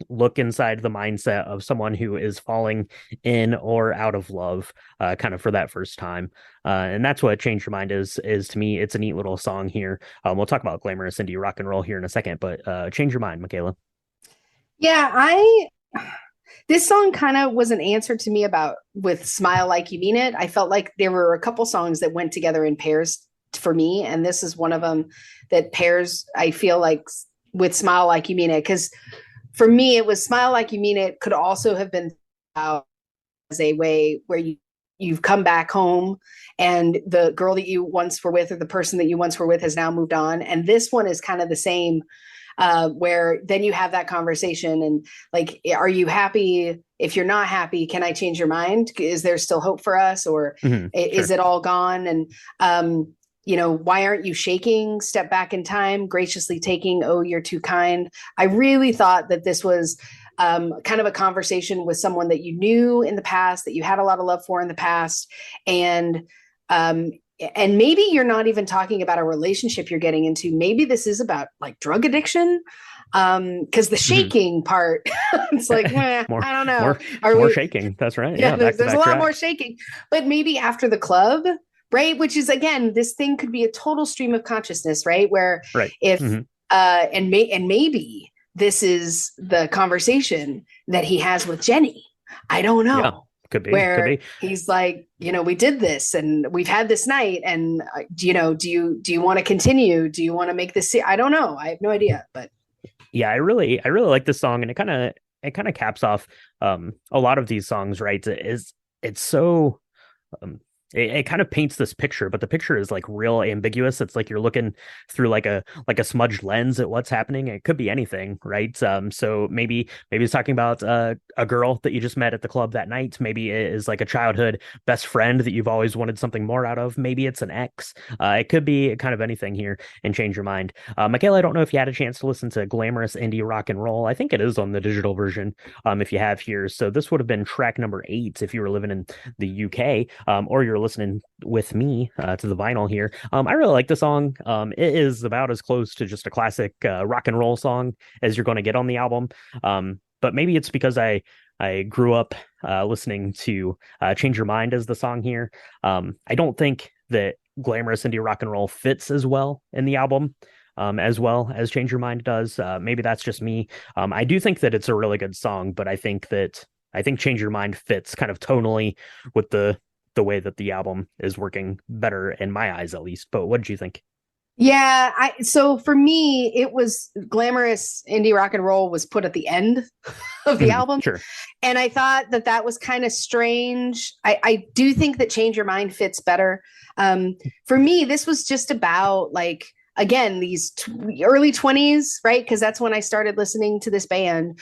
look inside the mindset of someone who is falling in or out of love, kind of for that first time. And that's what Change Your Mind is to me. It's a neat little song here. We'll talk about Glamorous Indie Rock and Roll here in a second, but Change Your Mind, Michaela. Yeah, this song kind of was an answer to me about with Smile Like You Mean It. I felt like there were a couple songs that went together in pairs for me, and this is one of them that pairs, I feel like, with Smile Like You Mean It, because for me it was Smile Like You Mean It could also have been out as a way where you've come back home and the girl that you once were with or the person that you once were with has now moved on, and this one is kind of the same, where then you have that conversation and like, are you happy? If you're not happy, can I change your mind? Is there still hope for us, or is it all gone? And why aren't you shaking? Step back in time, graciously taking, oh, you're too kind. I really thought that this was kind of a conversation with someone that you knew in the past, that you had a lot of love for in the past. And maybe you're not even talking about a relationship you're getting into. Maybe this is about like drug addiction. Because the shaking part, it's like, I don't know. More shaking. That's right. Yeah, there's a lot more shaking. But maybe after the club, right? Which is, again, this thing could be a total stream of consciousness, right? Where if and maybe this is the conveison that he has with Jenny. I don't know. Yeah, could be. Where he's like, we did this and we've had this night, and do you want to continue? Do you want to make this? I don't know. I have no idea. But yeah, I really like this song, and it kind of caps off a lot of these songs, right? It's so it kind of paints this picture, but the picture is like real ambiguous. It's like you're looking through like a smudged lens at what's happening. It could be anything, right? So maybe it's talking about a girl that you just met at the club that night. Maybe it is like a childhood best friend that you've always wanted something more out of. Maybe it's an ex. It could be kind of anything here, and Change Your Mind. Michaela, I don't know if you had a chance to listen to Glamorous Indie Rock and Roll. I think it is on the digital version, if you have here. So this would have been track number 8 if you were living in the UK, or you're listening with me to the vinyl here. I really like the song. It is about as close to just a classic rock and roll song as you're going to get on the album. But maybe it's because I grew up listening to Change Your Mind as the song here. I don't think that Glamorous Indie Rock and Roll fits as well in the album as well as Change Your Mind does. Maybe that's just me. I do think that it's a really good song, but I think Change Your Mind fits kind of tonally with the way that the album is working better in my eyes, at least. But what did you think? Yeah, so for me, it was Glamorous Indie Rock and Roll was put at the end of the album. Sure. And I thought that was kind of strange. I do think that Change Your Mind fits better. For me, this was just about like, again, these early 20s, right? Because that's when I started listening to this band,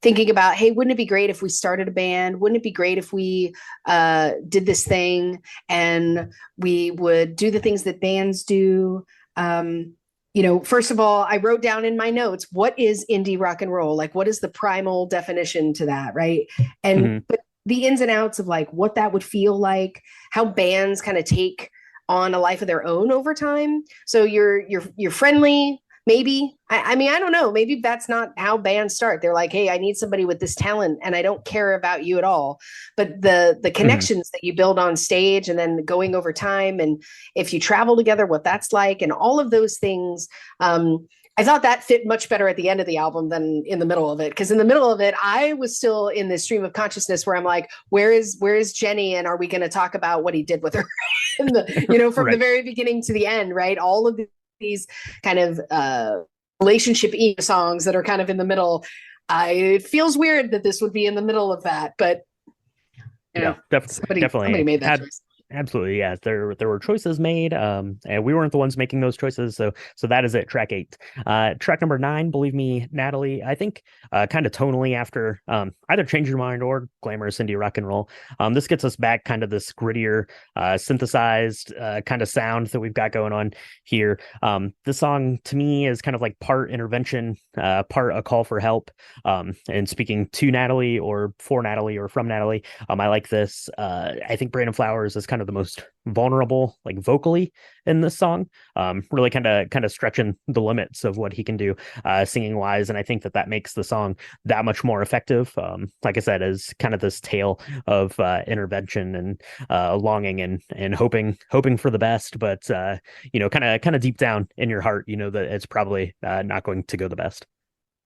thinking about, hey, wouldn't it be great if we started a band? Wouldn't it be great if we did this thing and we would do the things that bands do? First of all, I wrote down in my notes, what is indie rock and roll? Like, what is the primal definition to that, right? And but the ins and outs of like what that would feel like, how bands kind of take on a life of their own over time. So you're friendly, maybe. I mean, I don't know. Maybe that's not how bands start. They're like, hey, I need somebody with this talent and I don't care about you at all. But the Mhm. connections that you build on stage and then going over time, and if you travel together, what that's like, and all of those things. I thought that fit much better at the end of the album than in the middle of it. Because in the middle of it, I was still in this stream of consciousness where I'm like, where is Jenny? And are we going to talk about what he did with her? In the, from the Right. very beginning to the end, right? All of these kind of relationship songs that are kind of in the middle. It feels weird that this would be in the middle of that, but Yeah, somebody definitely. made that choice. Absolutely, yeah. There were choices made, and we weren't the ones making those choices. So that is it. Track 8, track number 9. Believe me, Natalie. I think, kind of tonally after either Change Your Mind or glamorous indie rock and roll. This gets us back kind of this grittier, synthesized kind of sound that we've got going on here. This song to me is kind of like part intervention, part a call for help. And speaking to Natalie or for Natalie or from Natalie. I like this. I think Brandon Flowers is kind of the most vulnerable, like vocally in this song. Really kind of stretching the limits of what he can do, singing wise, and I think that makes the song that much more effective. Like I said, as kind of this tale of intervention and longing and hoping for the best, but kind of deep down in your heart, you know that it's probably not going to go the best.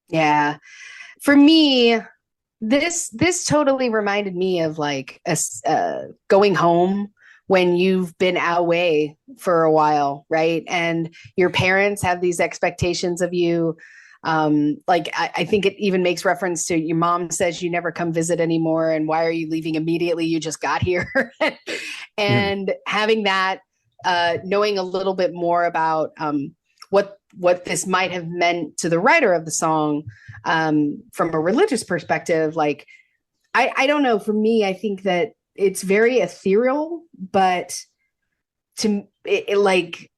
Yeah, for me, this totally reminded me of like going home when you've been away for a while, right? And your parents have these expectations of you. Like I think it even makes reference to your mom says you never come visit anymore, and why are you leaving immediately? You just got here. Mhm. And having that, knowing a little bit more about what this might have meant to the writer of the song, from a religious perspective. Like I don't know, for me I think that it's very ethereal, but like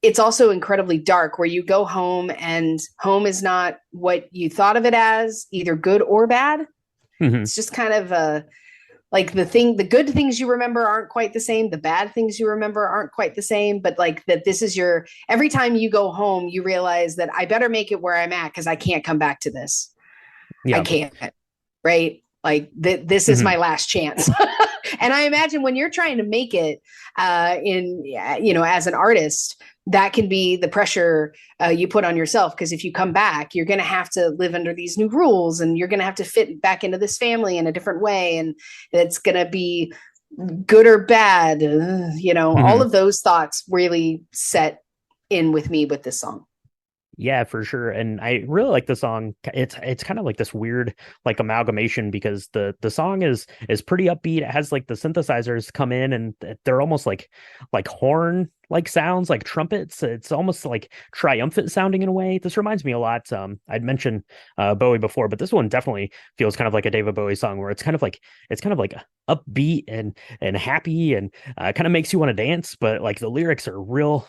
it's also incredibly dark, where you go home and home is not what you thought of it as, either good or bad. Mhm. It's just kind of like the good things you remember aren't quite the same, the bad things you remember aren't quite the same, but like that this is your every time you go home you realize that I better make it where I'm at because I can't come back to this. I Yeah. can't, right? Like this is my Mhm. last chance. And I imagine when you're trying to make it in, as an artist, that can be the pressure you put on yourself. Because if you come back, you're going to have to live under these new rules, and you're going to have to fit back into this family in a different way. And it's going to be good or bad. All Mhm. of those thoughts really set in with me with this song. Yeah, for sure. And I really like the song. It's kind of like this weird like amalgamation because the song is pretty upbeat. It has like the synthesizers come in and they're almost like horn like sounds like trumpets. It's almost like triumphant sounding in a way. This reminds me a lot. I'd mentioned Bowie before, but this one definitely feels kind of like a David Bowie song where it's kind of like upbeat and happy and kind of makes you want to dance, but like the lyrics are real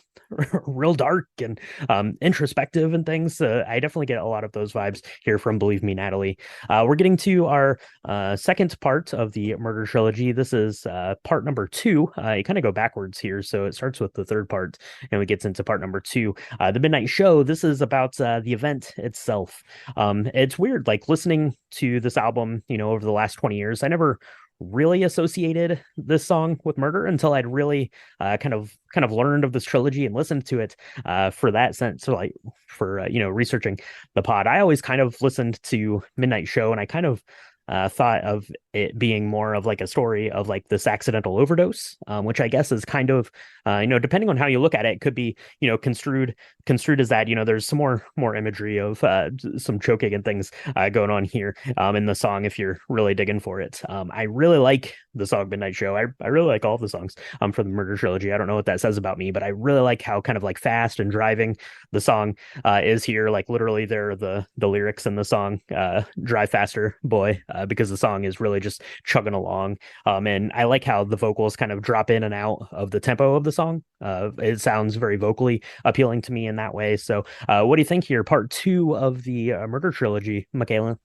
real dark and introspective and things. I definitely get a lot of those vibes here from Believe Me, Natalie. We're getting to our second part of the Murder Trilogy. This is part number 2. You kind of go backwards here. So it starts with the third part and we get into part number 2. The Midnight Show. This is about the event itself. It's weird, like listening to this album, over the last 20 years. I never really associated this song with murder until I'd really kind of learned of this trilogy and listened to it for that sense. So like for researching the pod, I always kind of listened to Midnight Show and I kind of thought of it being more of like a story of like this accidental overdose, which I guess is kind of, depending on how you look at it, it could be, construed as that, there's some more imagery of some choking and things going on here in the song if you're really digging for it. I really like the song Midnight Show. I really like all of the songs for the Murder Trilogy. I don't know what that says about me, but I really like how kind of like fast and driving the song is here. Like literally, there are the lyrics in the song "Drive Faster, Boy," because the song is really just chugging along. And I like how the vocals kind of drop in and out of the tempo of the song. It sounds very vocally appealing to me in that way. So, what do you think here? Part 2 of the Murder Trilogy, Michaela.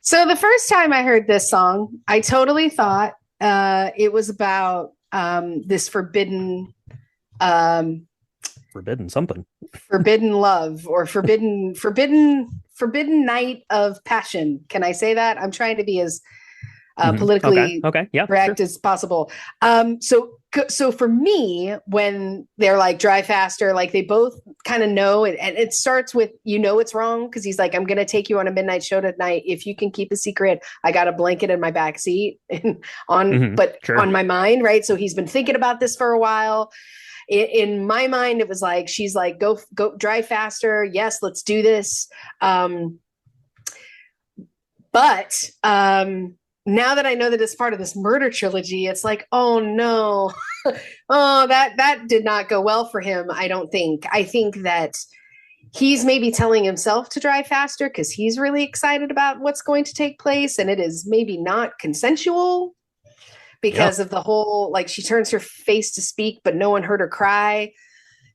So the first time I heard this song, I totally thought it was about this forbidden, um, Forbidden something. Forbidden love, or forbidden night of passion. Can I say that? I'm trying to be as Okay. politically Okay. Yeah, correct sure. as possible. So for me, when they're like drive faster, like they both kind of know it, and it starts with it's wrong because he's like, I'm gonna take you on a midnight show tonight. If you can keep a secret, I got a blanket in my back seat and but Sure. on my mind, right? So he's been thinking about this for a while. In my mind, it was like she's like, go drive faster. Yes, let's do this. But now that I know that it's part of this murder trilogy, it's like, oh no, oh that did not go well for him. I don't think. I think that he's maybe telling himself to drive faster because he's really excited about what's going to take place, and it is maybe not consensual Yeah. because of the whole like she turns her face to speak, but no one heard her cry.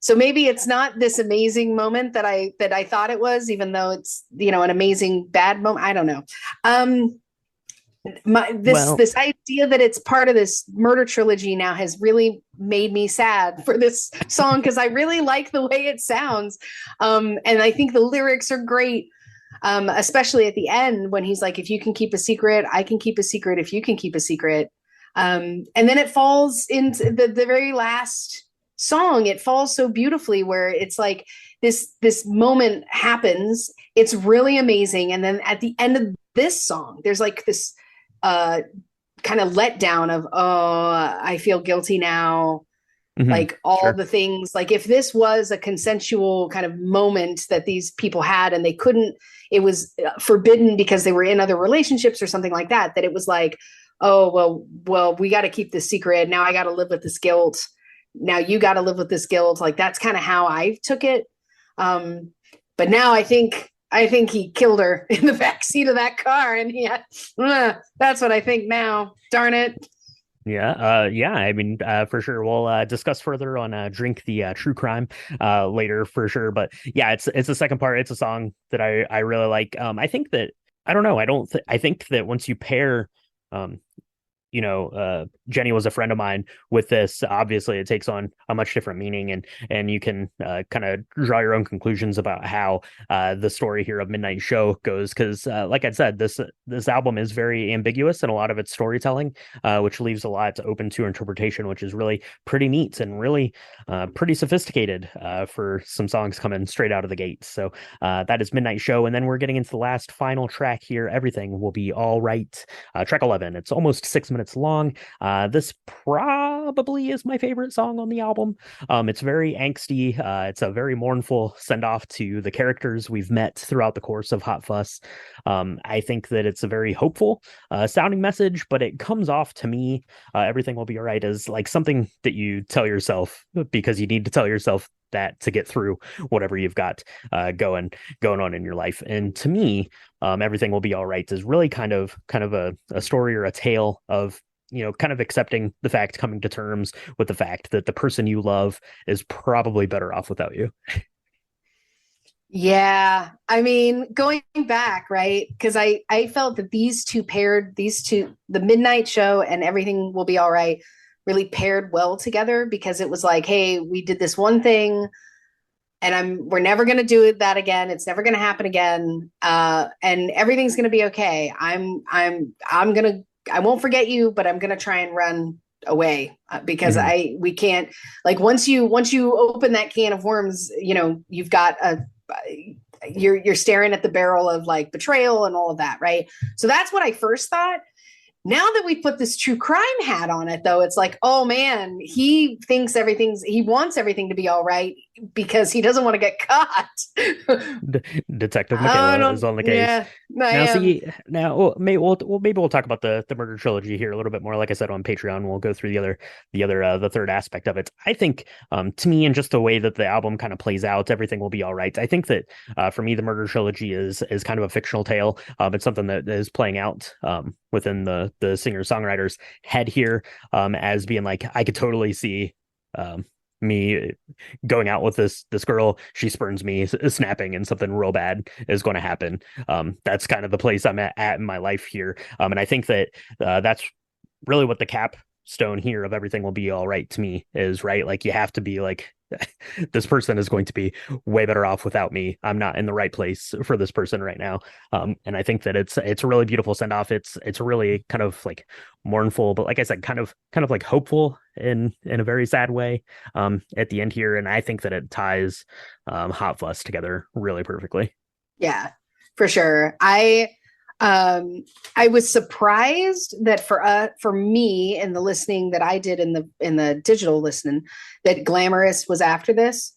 So maybe it's not this amazing moment that I thought it was, even though it's an amazing bad moment. I don't know. Um, this Well, this idea that it's part of this murder trilogy now has really made me sad for this song because I really like the way it sounds, and I think the lyrics are great, especially at the end when he's like, "If you can keep a secret, I can keep a secret. If you can keep a secret," and then it falls into the very last song. It falls so beautifully where it's like this moment happens. It's really amazing, and then at the end of this song, there's like this uh kind of letdown of, oh, I feel guilty now, like all sure. the things, like if this was a consensual kind of moment that these people had and they couldn't, it was forbidden because they were in other relationships or something like that, that it was like, oh, well, we got to keep this secret, now I got to live with this guilt, now you got to live with this guilt. Like that's kind of how I took it. But now I think he killed her in the backseat of that car, and that's what I think now. Darn it. Yeah, yeah. I mean, for sure, we'll discuss further on Drink the True Crime later for sure. But yeah, it's the second part. It's a song that I really like. I think that I don't know. I think that once you pair um Jenny was a friend of mine with this. Obviously, it takes on a much different meaning, and you can kind of draw your own conclusions about how the story here of Midnight Show goes. Because, like I said, this album is very ambiguous in a lot of its storytelling, which leaves a lot open to interpretation, which is really pretty neat and really pretty sophisticated for some songs coming straight out of the gate. So that is Midnight Show, and then we're getting into the last final track here. Everything will be all right. Track 11. It's almost 6 minutes long. This probably is my favorite song on the album. It's very angsty. It's a very mournful send off to the characters we've met throughout the course of Hot Fuss. I think that it's a very hopeful sounding message, but it comes off to me, everything will be all right, as like something that you tell yourself because you need to tell yourself that to get through whatever you've got going on in your life. And to me, everything will be all right is really kind of a story or a tale of kind of accepting the fact, coming to terms with the fact that the person you love is probably better off without you. Yeah. I mean, going back, right? Because I felt that these two, the Midnight Show and Everything Will Be All Right, really paired well together because it was like, hey, we did this one thing and we're never going to do that again. It's never going to happen again. And everything's going to be okay. I won't forget you, but I'm going to try and run away because Mhm. we can't, like, once you open that can of worms, you've got you're staring at the barrel of like betrayal and all of that. Right. So that's what I first thought. Now that we put this true crime hat on it, though, it's like, oh man, he wants everything to be all right because he doesn't want to get caught. D- Detective I Michaela is don't, on the case. yeah, I Now, am. see, now maybe we'll talk about the murder trilogy here a little bit more. Like I said on Patreon, we'll go through the third aspect of it. I think, to me, and just the way that the album kind of plays out, everything will be all right. I think that for me, the murder trilogy is kind of a fictional tale. It's something that is playing out within the singer songwriter's head here, as being like, I could totally see. Me going out with this girl, she spurns me, snapping, and something real bad is going to happen. That's kind of the place I'm at in my life here, and I think that that's really what the cap stone here of everything will be all right to me is right. Like you have to be like this person is going to be way better off without me. I'm not in the right place for this person right now. And I think that it's a really beautiful send off. It's really kind of like mournful, but like I said, kind of like hopeful in a very sad way at the end here. And I think that it ties Hot Fuss together really perfectly. Yeah, for sure. I was surprised that for me in the listening that I did in the digital listening that Glamorous was after this.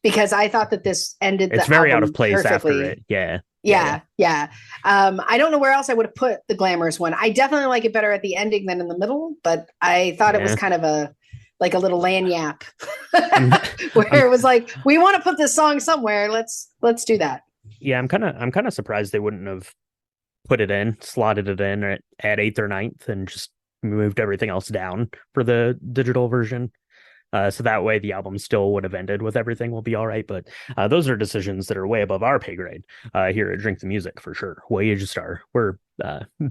Because I thought that this ended It's the very out album of place perfectly. after it. Yeah. Yeah. Yeah. I don't know where else I would have put the Glamorous one. I definitely like it better at the ending than in the middle, but I thought it was Yeah. kind of like a little lanyap I'm, where I'm it was like, we want to put this song somewhere. Let's do that. yeah, I'm kind of surprised they wouldn't have slotted it in at eighth or ninth and just moved everything else down for the digital version. So that way the album still would have ended with everything will be all right. But those are decisions that are way above our pay grade here at Drink the Music for sure. We just are we're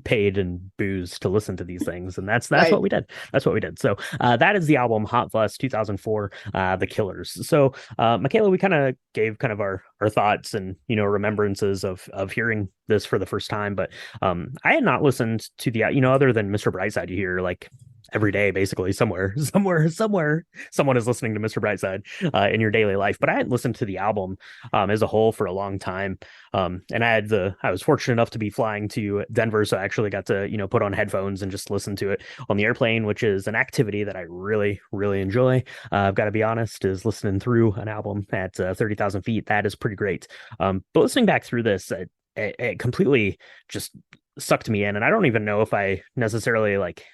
paid and booze to listen to these things, and that's Right. what we did. That's what we did. So that is the album Hot Fuss 2004, The Killers. So Michaela, we kind of gave kind of our thoughts and remembrances of hearing this for the first time, but I had not listened to the other than Mr. Brightside. You hear like every day, basically, somewhere, someone is listening to Mr. Brightside in your daily life. But I hadn't listened to the album as a whole for a long time. And I was fortunate enough to be flying to Denver, so I actually got to put on headphones and just listen to it on the airplane, which is an activity that I really, really enjoy. I've got to be honest, is listening through an album at 30,000 feet. That is pretty great. But listening back through this, it completely just sucked me in, and I don't even know if I necessarily like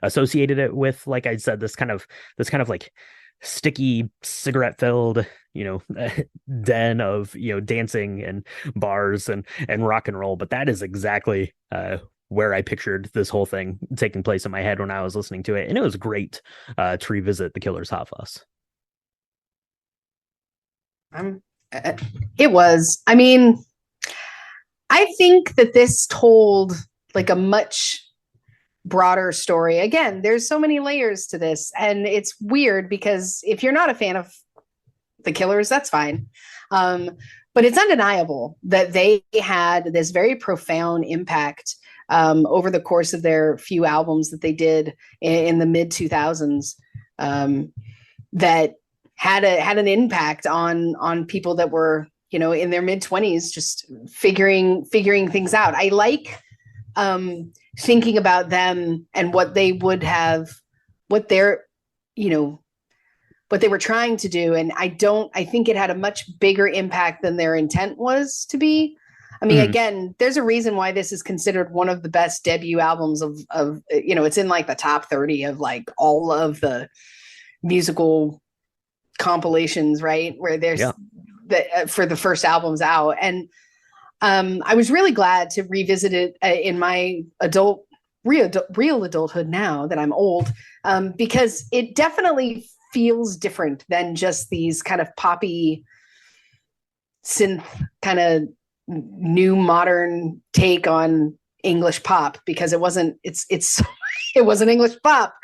associated it with, like I said, this kind of like sticky cigarette filled den of dancing and bars and rock and roll, but that is exactly where I pictured this whole thing taking place in my head when I was listening to it, and it was great to revisit the Killers' Hot Fuss. Um, it was. I mean, I think that this told like a much broader story. Again, there's so many layers to this, and it's weird because if you're not a fan of the Killers, that's fine. But it's undeniable that they had this very profound impact over the course of their few albums that they did in the mid 2000s that had an impact on people that were in their mid 20s just figuring things out. I like thinking about them and what they would have, what they're what they were trying to do, and I think it had a much bigger impact than their intent was to be. I mean, again, there's a reason why this is considered one of the best debut albums of it's in like the top 30 of like all of the musical compilations, right? Where there's Yeah. for the first albums out. And I was really glad to revisit it in my real adulthood now that I'm old, because it definitely feels different than just these kind of poppy synth kind of new modern take on English pop, because it wasn't it wasn't English pop,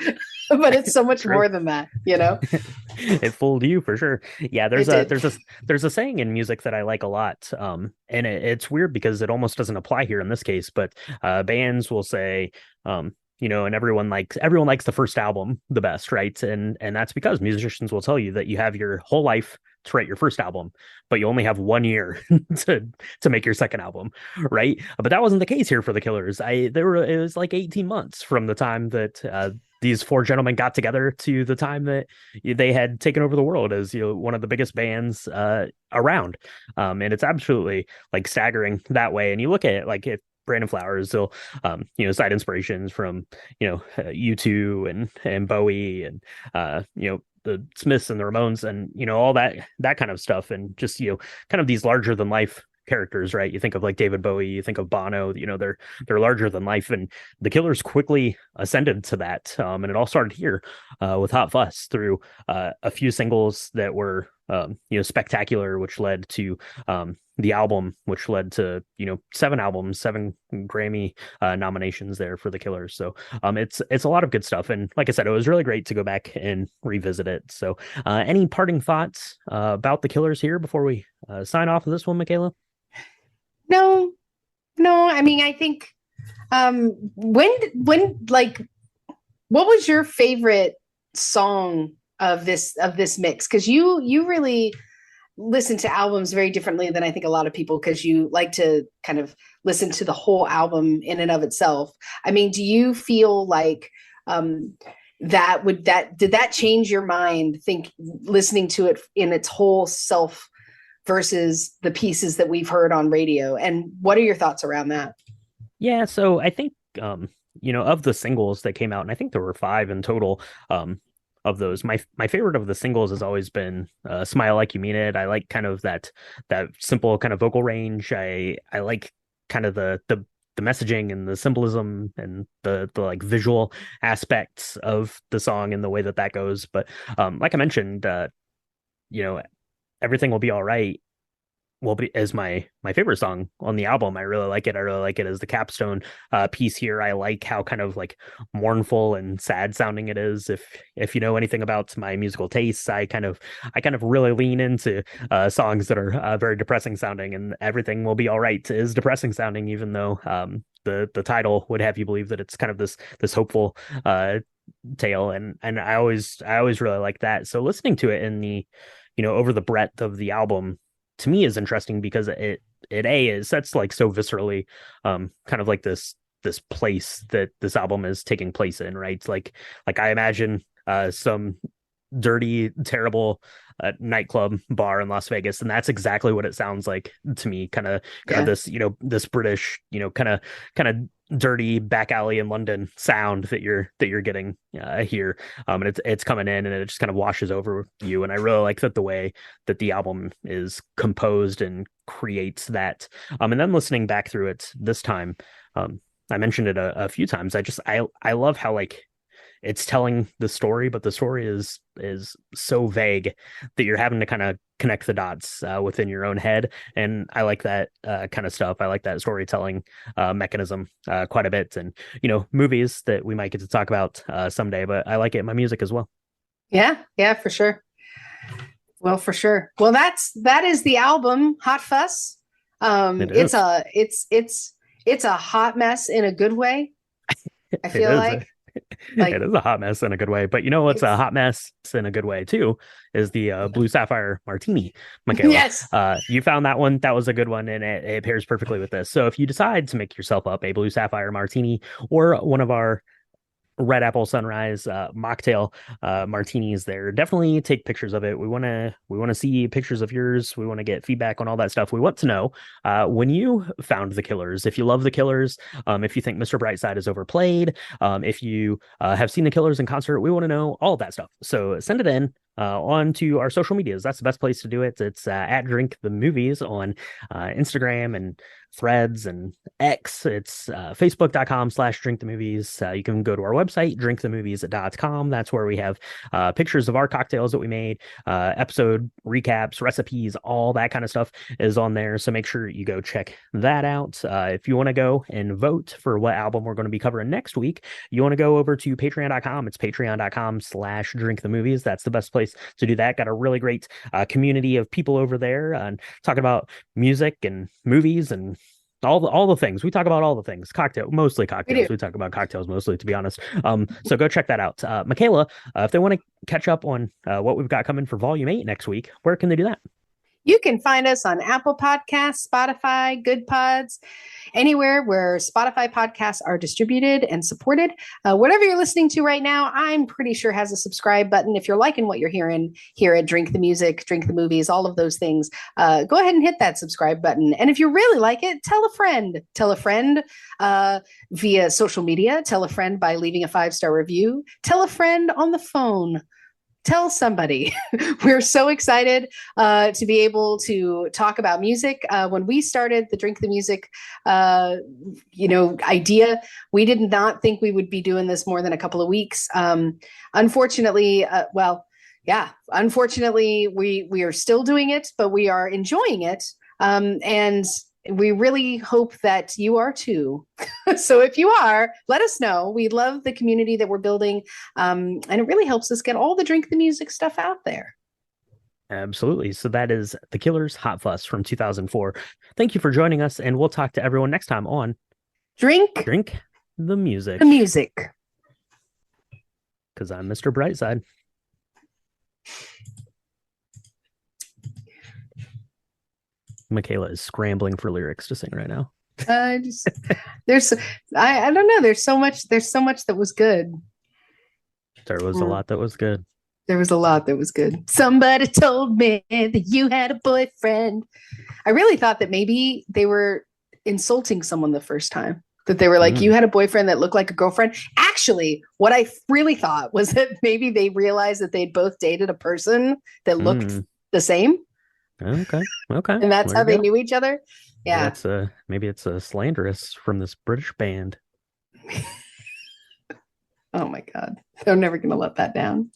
but it's so much more than that. It fooled you for sure. Yeah, there's a saying in music that I like a lot. And it's weird because it almost doesn't apply here in this case, but bands will say and everyone likes the first album the best, right? And that's because musicians will tell you that you have your whole life to write your first album, but you only have 1 year to make your second album, right? But that wasn't the case here for the Killers. It was like 18 months from the time that these four gentlemen got together to the time that they had taken over the world as one of the biggest bands around. And it's absolutely like staggering that way. And you look at it like if Brandon Flowers, they'll cite inspirations from U2 and Bowie and the Smiths and the Ramones and all that kind of stuff, and just kind of these larger than life characters, right? You think of like David Bowie, you think of Bono, they're larger than life, and the Killers quickly ascended to that, and it all started here with Hot Fuss through a few singles that were spectacular, which led to the album, which led to, you know, 7 albums, 7 Grammy nominations there for the Killers. So it's a lot of good stuff. And like I said, it was really great to go back and revisit it. So any parting thoughts about the Killers here before we sign off of this one, Michaela? No, no. I mean, I think when like what was your favorite song of this mix? Because you really listen to albums very differently than I think a lot of people, because you like to kind of listen to the whole album in and of itself. I mean, do you feel like did that change your mind, think listening to it in its whole self versus the pieces that we've heard on radio? And what are your thoughts around that? Yeah, so I think you know, of the singles that came out, and I think there were 5 in total, of those, my favorite of the singles has always been Smile Like You Mean It. I like kind of that simple kind of vocal range. I like kind of the messaging and the symbolism and the like visual aspects of the song and the way that that goes. But like I mentioned, you know, Everything Will Be All Right will be as my favorite song on the album. I really like it. I really like it as the capstone piece here. I like how kind of like mournful and sad sounding it is. If you know anything about my musical tastes, I kind of really lean into songs that are very depressing sounding, and Everything Will Be All Right is depressing sounding, even though the title would have you believe that it's kind of this hopeful tale, and I always really like that. So listening to it in the, you know, over the breadth of the album, to me is interesting because it sets like so viscerally kind of like this place that this album is taking place in, right? Like I imagine some dirty, terrible nightclub bar in Las Vegas, and that's exactly what it sounds like to me. Kind of this, you know, this British, you know, kind of dirty back alley in London sound that you're getting here, and it's coming in and it just kind of washes over you. And I really like that the way that the album is composed and creates that. And then listening back through it this time, I mentioned it a few times. I love how like it's telling the story, but the story is so vague that you're having to kind of connect the dots within your own head. And I like that kind of stuff. I like that storytelling mechanism quite a bit. And, you know, movies that we might get to talk about someday, but I like it in my music as well. Yeah, for sure. Well, for sure. Well, that is the album Hot Fuss. It It's is. it's a hot mess in a good way. I It feel is. like It is a hot mess in a good way. But you know what's a it's hot mess in a good way too is the Blue Sapphire Martini, Michaela. yes. You found that one. That was a good one, and it pairs perfectly with this. So if you decide to make yourself up a Blue Sapphire Martini or one of our Red Apple Sunrise mocktail martinis there, definitely take pictures of it. We want to see pictures of yours. We want to get feedback on all that stuff. We want to know when you found the Killers, if you love the Killers, if you think Mr. Brightside is overplayed, if you have seen the Killers in concert. We want to know all of that stuff, so send it in onto our social medias. That's the best place to do it. It's at Drink the Movies on Instagram and Threads and X. It's facebook.com/drink the movies. You can go to our website, drinkthemovies.com. That's where we have pictures of our cocktails that we made, episode recaps, recipes, all that kind of stuff is on there. So make sure you go check that out. If you want to go and vote for what album we're going to be covering next week, you want to go over to patreon.com. It's patreon.com/drink the movies. That's the best place to do that. Got a really great community of people over there and talking about music and movies and all the things. We talk about all the things. Mostly cocktails. We talk about cocktails mostly, to be honest. So go check that out. Michaela, if they want to catch up on what we've got coming for Volume 8 next week, where can they do that? You can find us on Apple Podcasts, Spotify, Good Pods, anywhere where Spotify podcasts are distributed and supported. Whatever you're listening to right now, I'm pretty sure has a subscribe button. If you're liking what you're hearing here at Drink the Music, Drink the Movies, all of those things, go ahead and hit that subscribe button. And if you really like it, tell a friend. Tell a friend via social media. Tell a friend by leaving a 5-star review. Tell a friend on the phone. Tell somebody. We're so excited to be able to talk about music. When we started the Drink the Music, idea, we did not think we would be doing this more than a couple of weeks. Unfortunately, unfortunately, we are still doing it, but we are enjoying it. And we really hope that you are too. So if you are, let us know. We love the community that we're building. And it really helps us get all the Drink the Music stuff out there. Absolutely. So that is The Killers' Hot Fuss from 2004. Thank you for joining us, and we'll talk to everyone next time on Drink Drink the the Music. Music. Because I'm Mr. Brightside. Michaela is scrambling for lyrics to sing right now. Just there's I don't know. There's so much that was good. There was a lot that was good. There was a lot that was good. Somebody told me that you had a boyfriend. I really thought that maybe they were insulting someone the first time. That they were like, you had a boyfriend that looked like a girlfriend. Actually, what I really thought was that maybe they realized that they'd both dated a person that looked the same. Okay. Okay. And that's how they knew each other. Yeah. Maybe it's a slanderous from this British band. Oh my God. They're never gonna let that down.